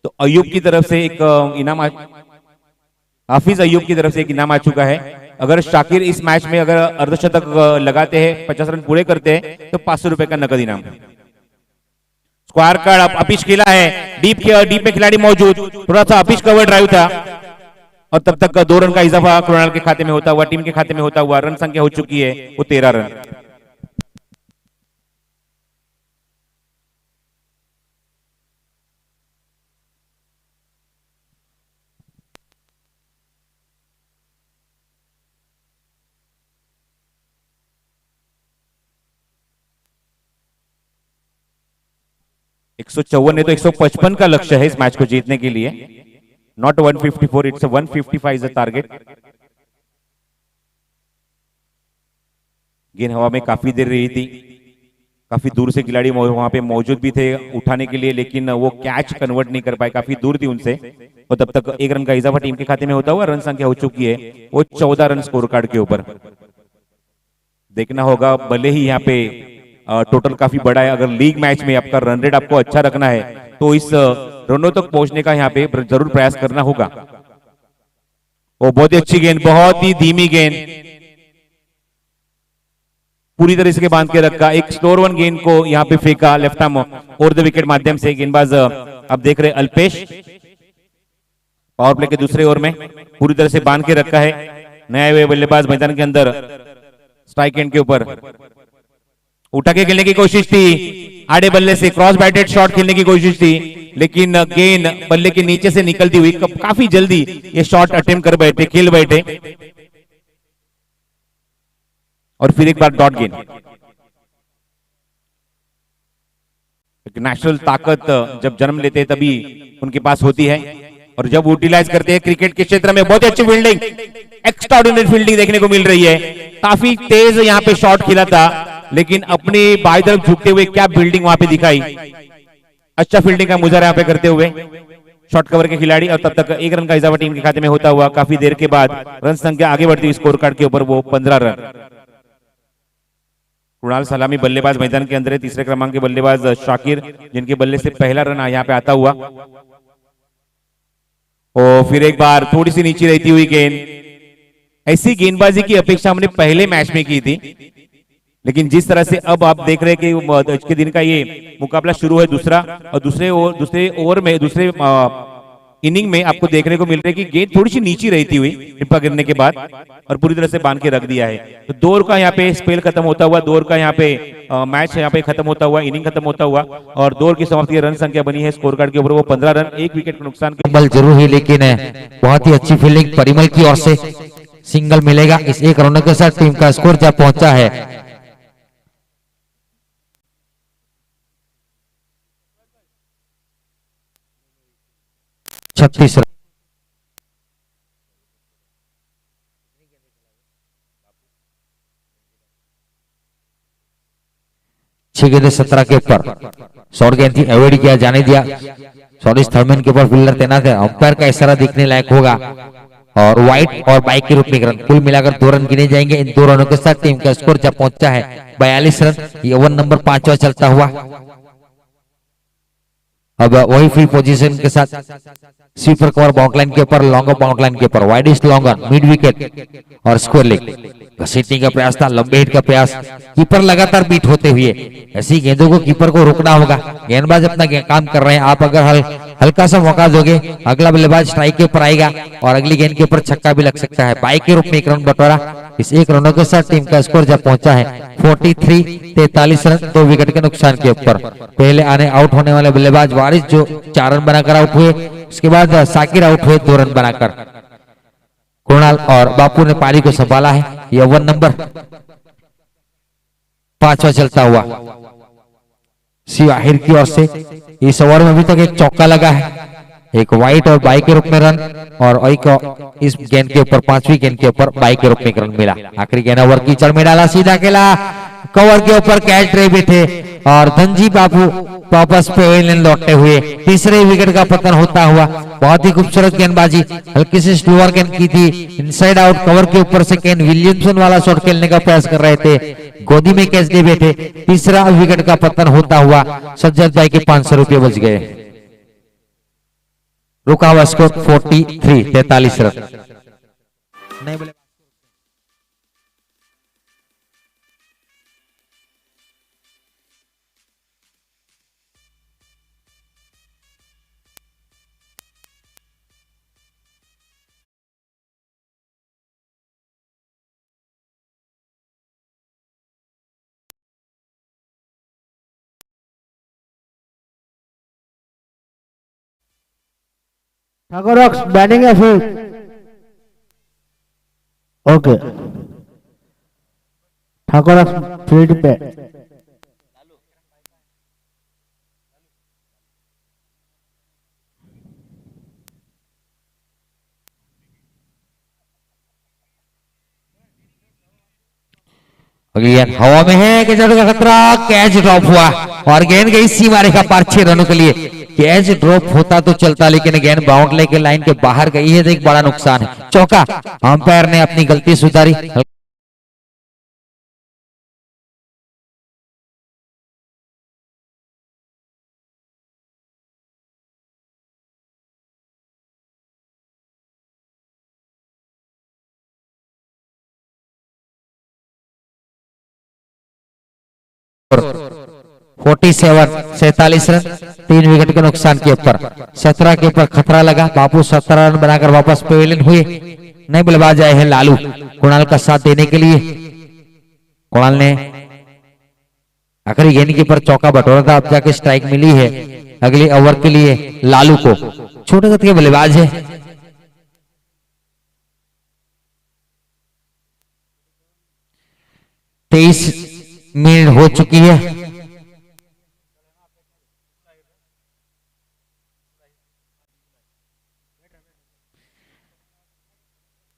C: तो अयूब की तरफ से एक इनाम, हाफिज अयूब की तरफ से एक इनाम आ चुका है। अगर शाकिर इस मैच में अगर अर्धशतक लगाते हैं, 50 रन पूरे करते हैं, तो 500 रुपए का नकद इनाम। स्क्वायर कार्ड अपिच खेला है, डीप में खिलाड़ी मौजूद, थोड़ा सा अपिच कवर ड्राइव था और तब तक 2 रन का इजाफा कृणाल के खाते में होता हुआ, टीम के खाते में होता हुआ रन संख्या हो चुकी है वो 13 रन। एक 154 ने तो 155 का लक्ष्य है इस मैच को जीतने के लिए, not 154, it's 155 is the target. गेंद हवा में काफी देर रही थी, काफी दूर से खिलाड़ी वहां पे मौजूद भी थे उठाने के लिए, लेकिन वो कैच कन्वर्ट नहीं कर पाए, काफी दूर थी उनसे। और तब तक 1 रन का इजाफा टीम के खाते में होता हुआ रन संख्या हो चुकी है वो 14 रन स्कोर कार्ड के ऊपर। देखना होगा, भले ही यहाँ पे टोटल काफी बड़ा है, अगर लीग मैच में आपका रन रेट आपको अच्छा रखना है तो इस रनों तक पहुंचने का यहाँ पे जरूर प्रयास करना होगा। वो बहुत ही अच्छी गेंद, बहुत ही धीमी गेंद, पूरी तरह से बांध के रखा, एक स्लोअर वन गेंद को यहाँ पे फेंका left arm over the wicket माध्यम से। गेंदबाज आप देख रहे अल्पेश, पावर प्ले के दूसरे ओवर में पूरी तरह से बांध के रखा है। नया हुए बल्लेबाज मैदान के अंदर स्ट्राइक एंड के ऊपर उठा के खेलने की कोशिश थी, आड़े बल्ले से क्रॉस बैटेड शॉट खेलने की कोशिश थी, लेकिन गेंद बल्ले के नीचे से निकलती हुई काफी जल्दी ये शॉट अटेम्प्ट कर बैठे, खेल बैठे, और फिर एक बार डॉट गेंद। नेशनल ताकत जब जन्म लेते हैं तभी उनके पास होती है, और जब यूटिलाइज करते हैं क्रिकेट के क्षेत्र में बहुत अच्छी फील्डिंग, एक्स्ट्राऑर्डिनरी फील्डिंग देखने को मिल रही है। काफी तेज यहाँ पे शॉट खेला था, लेकिन अपनी बाई तरफ झुकते हुए क्या फील्डिंग वहां पे दिखाई, अच्छा फील्डिंग का मुजाहरा यहाँ पे करते हुए शॉर्ट कवर के खिलाड़ी। और तब तक 1 रन का इजाफा टीम के खाते में होता हुआ काफी देर के बाद रन संख्या आगे बढ़ती हुई स्कोर कार्ड के ऊपर वो 15 रन। कुणाल सलामी बल्लेबाज मैदान के अंदर है, तीसरे क्रमांक के बल्लेबाज शाकिर, जिनके बल्ले से पहला रन यहाँ पे आता हुआ। और फिर एक बार थोड़ी सी नीचे रहती हुई गेंद, ऐसी गेंदबाजी की अपेक्षा हमने पहले मैच में की थी, लेकिन जिस तरह से अब आप देख रहे हैं कि आज के दिन का ये मुकाबला शुरू है दूसरा, और दूसरे ओवर में दूसरे इनिंग में आपको देखने को मिल रहा है कि गेंद थोड़ी सी नीचे रहती हुई टिप्पा गिरने के बाद और पूरी तरह से बांध के रख दिया है। तो 2 ओवर का यहाँ पे स्पेल खत्म होता हुआ, 2 ओवर का यहाँ पे मैच यहाँ पे खत्म होता हुआ, इनिंग खत्म होता हुआ, और 2 ओवर की समाप्ति रन संख्या बनी है स्कोर कार्ड के ऊपर वो 15 रन, 1 विकेट के नुकसान के।
B: बल जरूर ही, लेकिन बहुत ही अच्छी फील्डिंग परिमल की ओर से सिंगल मिलेगा इस 1 रन के साथ। टीम का स्कोर जब पहुंचा है 36 रन। छह गेंद 17 के ऊपर शॉर्ट गेंद थी, अवॉइड किया, जाने दिया। सॉलिस थर्मन के ऊपर फील्डर तैनात है, अंपायर का इशारा दिखने लायक होगा, और व्हाइट और बाइक के रूप में रन, कुल मिलाकर 2 रन गिने जाएंगे। इन 2 रनों के साथ टीम का स्कोर जब पहुंचा है 42 रन। ये ओवर नंबर 5वां चलता हुआ। अब वही फील्ड पोजीशन के साथ स्वीपर कवर बाउंड लाइन के ऊपर, लॉन्गर बाउंड लाइन के ऊपर, wide is longer, mid wicket और स्क्वायर लेग। घसीटने का प्रयास था, लंबे हिट का प्रयास, कीपर लगातार बीट होते हुए। ऐसी गेंदों को कीपर को रोकना होगा। गेंदबाज अपना काम कर रहे हैं, आप अगर हल्का सा मौका दोगे अगला बल्लेबाज स्ट्राइक के ऊपर आएगा और अगली गेंद के ऊपर छक्का भी लग सकता है। बाई के रूप में 1 रन बटोरा। इस 1 रनों के साथ टीम का स्कोर जब पहुंचा है 43 रन, 2 विकेट के नुकसान के ऊपर। पहले आने आउट होने वाले बल्लेबाज वारिस जो 4 रन बनाकर आउट हुए, उसके बाद साकिर आउट हुए 2 रन बनाकर। कुणाल और बापू ने पारी को संभाला है। यह 1 नंबर 5वां चलता हुआ शिव आहिर की ओर से। इस ओवर में अभी तक एक चौका लगा है, एक वाइट और बाई के रूप में रन, और इस गेंद के ऊपर 5वीं गेंद के ऊपर बाई के रूप में 1 रन मिला। आखिरी गेंद ओवर कीचड़ में डाला, सीधा खेला, कवर के ऊपर कैच ड्राइव भी थे और धनजी बाबू वापस पेविलियन लौटते हुए। तीसरे विकेट का पतन होता हुआ। बहुत ही खूबसूरत गेंदबाजी, हल्की सी स्लोअर गेंद की थी, इनसाइड आउट कवर के ऊपर से केन विलियमसन वाला शॉट खेलने का प्रयास कर रहे थे, गोदी में कैच दे बैठे। तीसरा विकेट का पतन होता हुआ सज्जद भाई के 500 रुपये बच गए। रुका हुआ स्कोर 43 रन। नहीं बोले
A: ठाकुर बैटिंग है फिर ओके। ठाकुर फील्ड पे
B: अगली गेंद हवा में है, कैच का खतरा, कैच ड्रॉप हुआ और गेंद गई सीमा रेखा पार 6 रनों के लिए। कैच ड्रॉप होता तो चलता, लेकिन गेंद बाउंड्री के लाइन के बाहर गई है तो एक बड़ा नुकसान है। चौका, अंपायर ने अपनी गलती सुधारी। फोर्टी 47 रन, 3 विकेट के नुकसान के ऊपर। 17 के ऊपर खतरा लगा, बापू 17 रन बनाकर वापस पेविलियन हुए। नए बल्लेबाज आए हैं लालू कुणाल का साथ देने के लिए। कुणाल ने आखिरी गेंद के ऊपर चौका बटोरा था, अब जाके स्ट्राइक मिली है। अगले ओवर के लिए लालू को, छोटे कद के बल्लेबाज है। तेईस मिनट हो चुकी है।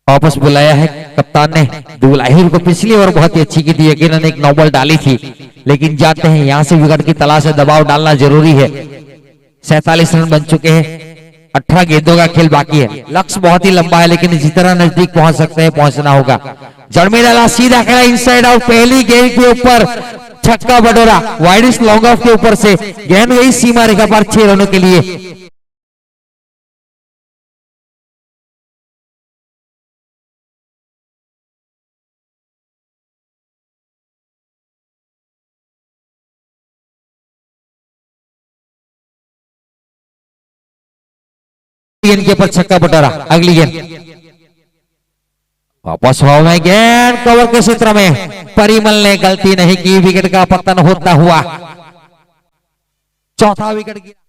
B: वापस बुलाया है कप्तान ने दुलाहिर को। पिछली ओवर बहुत ही अच्छी की थी, यकीनन एक नौ बॉल डाली थी, लेकिन जाते हैं यहां से विकेट की तलाश है, दबाव डालना जरूरी है। 47 रन बन चुके हैं, 18 गेंदों का खेल बाकी है। लक्ष्य बहुत ही लंबा है, लेकिन जितना नजदीक पहुंच सकते हैं पहुंचना होगा। जड़ में डाला, सीधा खेला, इनसाइड आउट, पहली गेंद के ऊपर छक्का बटोरा, वाइडिस लॉन्ग ऑफ के ऊपर से गेंद गई सीमा रेखा पर 6 रनों के लिए। गेंद के ऊपर छक्का बटोरा, अगली गेंद वापस हवा में, गेंद कवर के क्षेत्र में, परिमल ने गलती नहीं की, विकेट का पतन होता हुआ। चौथा विकेट गिरा।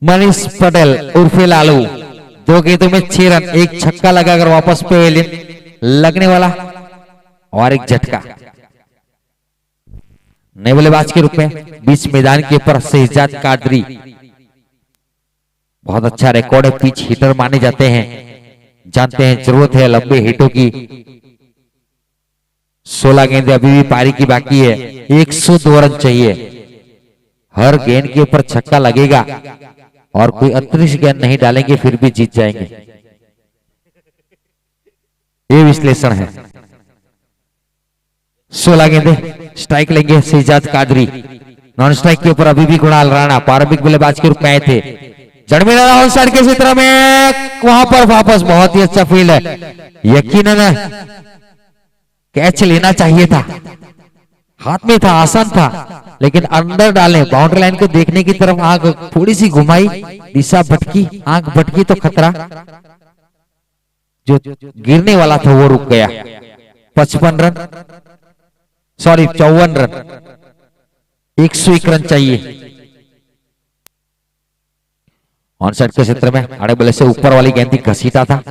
B: मनीष पटेल उर्फे लालू, 2 गेंदों में 6 रन, एक छक्का लगाकर वापस पेविलियन लगने वाला और एक झटका। नए बल्लेबाज के रूप में बीच मैदान के ऊपर शहजाद कादरी, बहुत अच्छा रिकॉर्ड है, पिच हिटर माने जाते हैं, जानते हैं जरूरत है लंबे हिटों की। 16 गेंदें अभी भी पारी की बाकी है, 102 रन चाहिए। हर गेंद के ऊपर छक्का लगेगा और कोई अतिरिक्त गेंद नहीं डालेंगे फिर भी जीत जाएंगे, ये विश्लेषण है। 16 गेंदें स्ट्राइक लेंगे शहजाद कादरी। नॉन स्ट्राइक के ऊपर अभी भी कुणाल राणा प्रारंभिक बल्लेबाज के रूप में आए थे। जड़मेला ऑन साइड के क्षेत्र में वहां पर वापस बहुत ही अच्छा फील्ड है, यकीनन कैच लेना चाहिए था, हाथ में था, आसान था, लेकिन अंदर डाले। बाउंड्री लाइन को देखने की तरफ आंख थोड़ी सी घुमाई, दिशा भटकी, आंख भटकी तो खतरा, जो गिरने वाला था वो रुक गया। 55 रन, सॉरी 54 रन, 101 रन चाहिए। ऑन साइड के क्षेत्र में आड़े बल्ले से ऊपर वाली गेंद घसीटा था,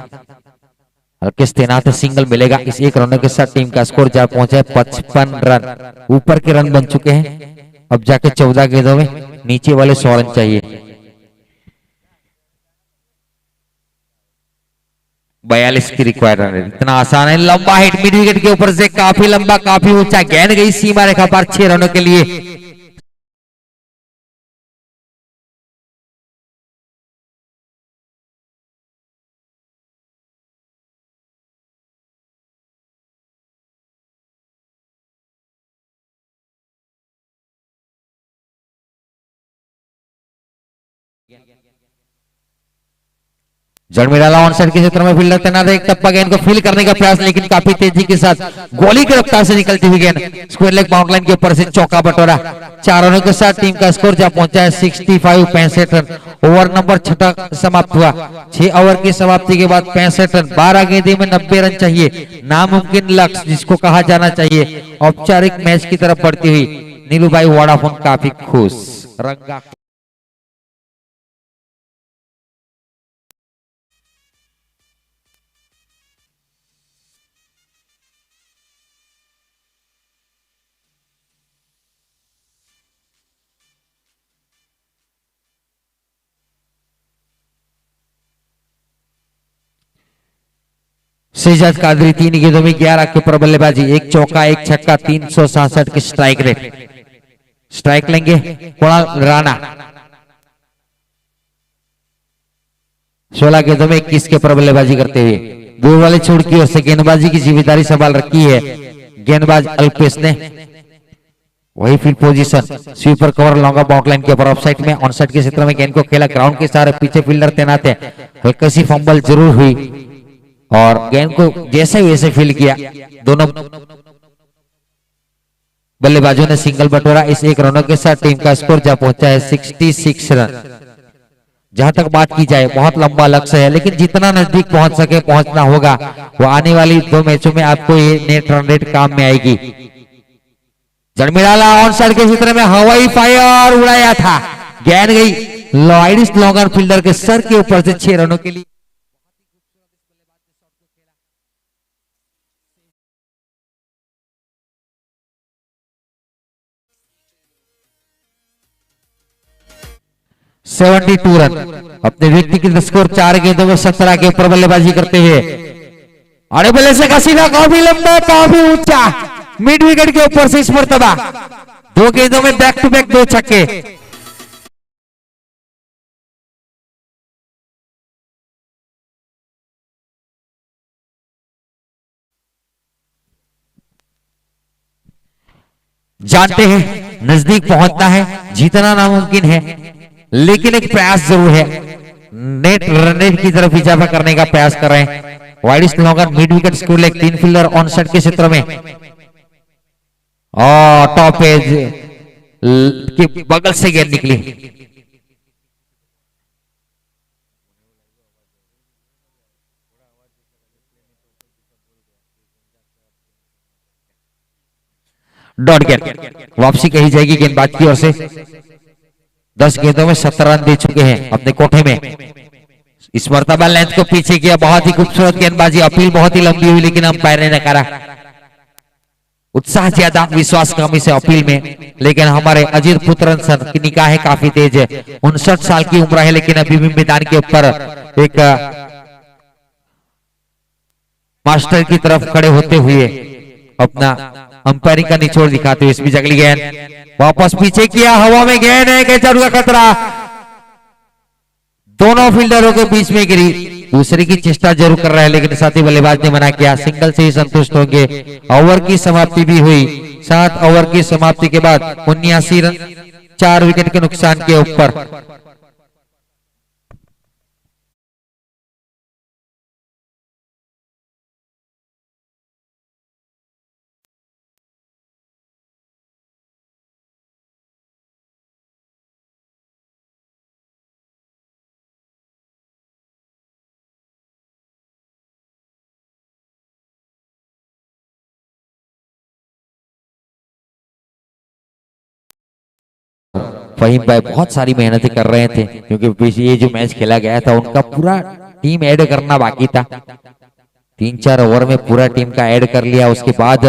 B: हल्के से तैनात सिंगल मिलेगा। इस एक रन के साथ टीम का स्कोर जा पहुंचा है 55 रन। ऊपर के रन बन चुके हैं, अब जाके 14 गेंदों में नीचे वाले 100 रन चाहिए। 42 की रिक्वायर्ड रन, इतना आसान है। लंबा हिट मिड विकेट के ऊपर से, काफी लंबा, काफी ऊंचा, गेंद गई सीमा रेखा पर 6 रनों के लिए। जड़मेला ऑन साइड के क्षेत्र में फील्डर तैनात है, एक टप्पा गेंद को फील करने का प्रयास, लेकिन काफी तेजी के साथ गोली की रफ्तार से निकलती हुई गेंद स्क्वायर लेग बाउंड्री लाइन के ऊपर से चौका बटोरा। 4 रनों के साथ टीम का स्कोर जा पहुंचा है 65 रन। ओवर नंबर 6 समाप्त हुआ। 6 ओवर की समाप्ति के बाद 65 रन, 12 गेंदों में 90 रन चाहिए। नामुमकिन लक्ष्य जिसको कहा जाना चाहिए। औपचारिक मैच की तरफ बढ़ती हुई नीलूभाई वोडाफोन काफी खुश। रंगा 6 कादरी 3 गेंदों में 11 के ऊपर बल्लेबाजी, 1 चौका 1 छक्का, 367 की स्ट्राइक रेट। स्ट्राइक लेंगे कुणाल राणा। 16 गेंदों में 21 के ऊपर बल्लेबाजी करते हुए दूर वाले छोड़ की ओर से गेंदबाजी की जिम्मेदारी संभाल रखी है गेंदबाज अल्पेश ने। वही field position, sweeper cover long boundary line के ऊपर ऑफसाइड में। ऑन साइड के क्षेत्र में गेंद को खेला, ग्राउंड के सारे पीछे फील्डर तैनात है। हल्की सी फंबल जरूर हुई और गेंद को जैसे वैसे फील्ड किया। दोनों बल्लेबाजों ने सिंगल बटोरा। इस 1 रनों के साथ टीम का स्कोर जा पहुंचा है 66 रन। जहां तक बात की जाए बहुत लंबा लक्ष्य है, लेकिन जितना नजदीक पहुंच सके पहुंचना होगा। वो आने वाली 2 मैचों में आपको ये नेट रन रेट काम में आएगी। जड़मेला ऑन साइड के क्षेत्र में हवाई फायर उड़ाया था, गेंद गई लॉयडिस लॉन्गर फील्डर के सर के ऊपर से 6 रनों के लिए। Seventy 72 run. अपने व्यक्तिगत स्कोर 4 गेंदों में 17 के ऊपर बल्लेबाजी करते हुए अरे बल्ले से कसीदा काफी लंबा, काफी ऊंचा, मिड विकेट के ऊपर से इस मर्तबा 2 गेंदों में बैक टू बैक 2 छक्के। जानते हैं नजदीक पहुंचना है, जीतना नामुमकिन है, लेकिन एक प्रयास जरूर है। नेट रन रेट की तरफ इजाफा करने का प्रयास कर रहे हैं। Wide longer mid wicket score leg 3 fielder on side के क्षेत्र में और टॉप एज के बगल से गेंद निकली। डॉट गेंद वापसी कही जाएगी गेंदबाज की ओर से। 10 गेंदों में 17 रन दे चुके हैं अपने कोठे में। इस मर्तबा लेंथ को पीछे किया, बहुत ही खूबसूरत गेंदबाजी। अपील बहुत ही लंबी हुई, लेकिन अंपायर ने नकारा। उत्साह ज्यादा, विश्वास कम इस अपील में, लेकिन हमारे अजीत पुत्रन सर की निगाहें काफी तेज है। 59 साल की उम्र है, लेकिन अभी भी मैदान के ऊपर एक मास्टर की तरफ खड़े होते हुए अपना अंपायरिंग का निचोड़ दिखाते हुए इस बीच अगली गेंद वापस पीछे किया, हवा में गेंद है, कैचर का खतरा, दोनों फील्डरों के बीच में गिरी। दूसरे की चेष्टा जरूर कर रहा है, लेकिन साथी बल्लेबाज ने मना किया। सिंगल से ही संतुष्ट होंगे। ओवर की समाप्ति भी हुई 7 ओवर की समाप्ति के बाद 79 रन 4 विकेट के नुकसान के ऊपर। फहीम भाई बहुत सारी मेहनतें कर रहे थे क्योंकि ये जो मैच खेला गया था उनका पूरा टीम ऐड करना बाकी था। 3-4 ओवर में पूरा टीम का ऐड कर लिया, उसके बाद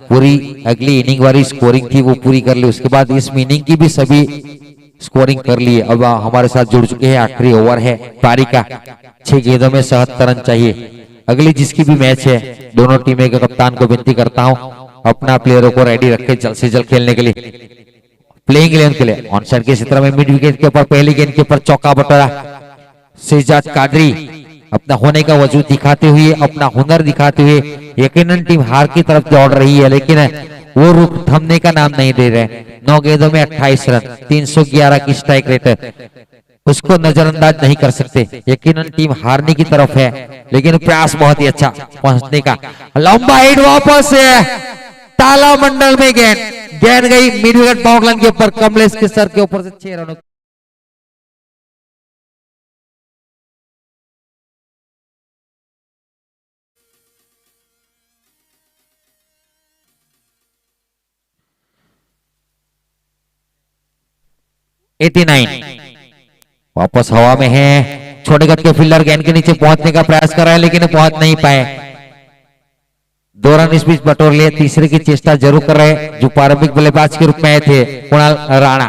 B: पूरी अगली इनिंग वाली स्कोरिंग थी वो पूरी कर ली, उसके बाद इस इनिंग की भी सभी स्कोरिंग कर ली। अब हमारे साथ जुड़ चुके हैं, आखिरी ओवर है पारी का, 6 गेंदों में 77 रन चाहिए। अगली जिसकी भी मैच है दोनों टीमें के कप्तान को विनती करता हूँ अपना प्लेयरों को रेडी रखे जल्द से जल्द खेलने के लिए, प्लेइंग 11 के लिए। ऑन साइड के क्षेत्र में मिड विकेट के ऊपर पहली गेंद के ऊपर चौका बटोरा शहजाद कादरी अपना होने का वजूद दिखाते हुए, अपना हुनर दिखाते हुए यकीनन टीम हार की तरफ दौड़ रही है, लेकिन वो रुक थमने का नाम नहीं दे रहे। 9 गेंदों में 28 रन 311 की स्ट्राइक रेट है, उसको नजरअंदाज नहीं कर सकते। यकीनन टीम हारने की तरफ है, लेकिन प्रयास बहुत ही अच्छा पहुंचने का। लंबा हिट वापस है, ताला मंडल में गेंद गई मिड विकेट बाउंड्री के ऊपर, कमलेश के सर के ऊपर से 6 रनों। वापस हवा में है, छोटे गत के फील्डर गेंद के नीचे पहुंचने का प्रयास कर रहे हैं लेकिन पहुंच नहीं पाए। 2 रन इस बीच बटोर लिए, तीसरे की चेष्टा जरूर कर रहे जो प्रारंभिक बल्लेबाज के रूप में आए थे कुणाल राणा।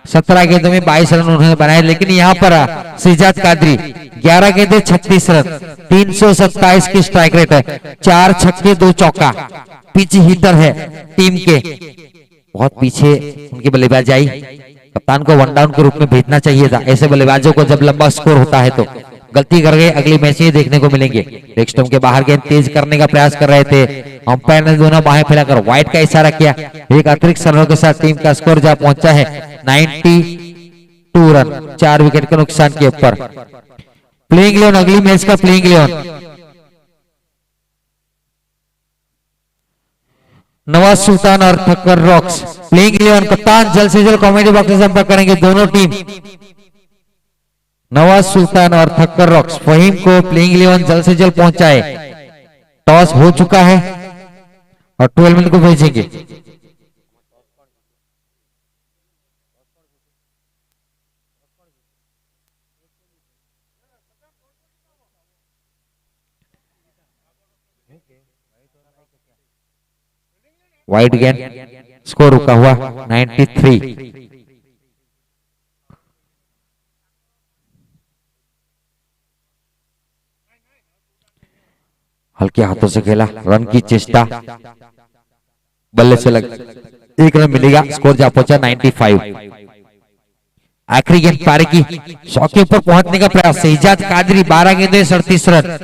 B: 17 गेंदों में 22 रन उन्होंने बनाए, लेकिन यहाँ पर शहजाद कादरी 11 गेंदे 36 रन 327 की स्ट्राइक रेट है, 4 छक्के 2 चौका। पिच हिटर है टीम के, बहुत पीछे उनकी बल्लेबाजी आई, कप्तान को 1 डाउन के रूप में भेजना चाहिए था। ऐसे बल्लेबाजों को जब लंबा स्कोर होता है तो गलती कर गए, अगली मैच में देखने को मिलेंगे। लेग स्टंप के बाहर गेंद तेज करने का प्रयास कर रहे थे, अंपायर ने दोनों बाहें फैलाकर वाइड का इशारा किया। एक अतिरिक्त रनों के साथ टीम का स्कोर जहां पहुंचा है 92 रन 4 विकेट के नुकसान के ऊपर। प्लेइंग 11 अगली मैच का प्लेइंग 11 नवाज सुल्तान और ठक्कर रॉक्स। प्लेइंग 11 कप्तान जल्द से जल्द कॉमेडी बॉक्स से संपर्क करेंगे दोनों टीम। नवाज सुल्तान और ठक्कर रॉक्स फहीम को प्लेइंग 11 जल्द से जल्द पहुंचाए। टॉस हो चुका है और 12 मिनट को भेजेंगे। वाइड गेंद, स्कोर रुका हुआ 93। हल्के हाथों से खेला, रन की चेष्टा, बल्ले से लग 1 रन मिलेगा, स्कोर जा पहुंचा 95। आखिरी गेंद पारी की 100 के ऊपर पहुंचने का प्रयास, शहजाद कादरी 12 गेंदे 37 रन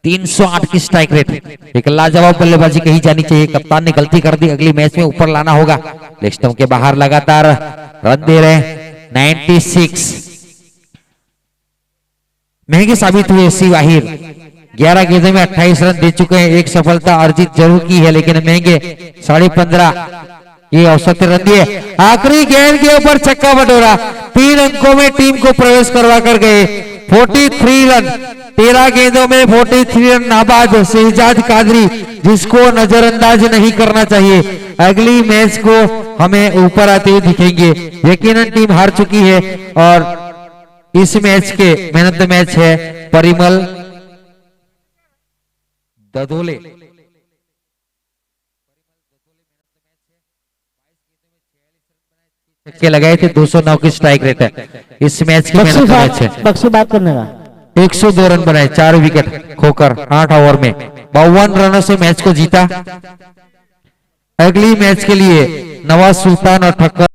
B: 308 की स्ट्राइक रेट। एक लाजवाब बल्लेबाजी कही जानी चाहिए, कप्तान ने गलती कर दी, अगली मैच में ऊपर लाना होगा। लेग स्टंप के बाहर लगातार रन दे रहे 96। महंगे साबित हुए सी वाहिर, 11 गेंदों में 28 रन दे चुके हैं, एक सफलता अर्जित जरूर की है, लेकिन महंगे 15.5 ये औसत रन दिए। आखिरी गेंद के ऊपर छक्का बटोरा, 3 अंकों में टीम को प्रवेश करवा कर गए। 43 रन 13 गेंदों में 43 रन नाबाद शहजाद कादरी, जिसको नजरअंदाज नहीं करना चाहिए। अगली मैच को हमें ऊपर आते हुए दिखेंगे। यकीनन टीम हार चुकी है और इस मैच के मैन ऑफ द मैच है परिमल ददोले। छक्के लगाए थे, 209 की स्ट्राइक रेट है। इस मैच की मैन ऑफ द मैच है।
A: बक्सी बात करने का
B: 102 रन बनाए, 4 विकेट खोकर 8 ओवर में 52 रनों से मैच को जीता। अगली मैच के लिए नवाज सुल्तान और ठक्कर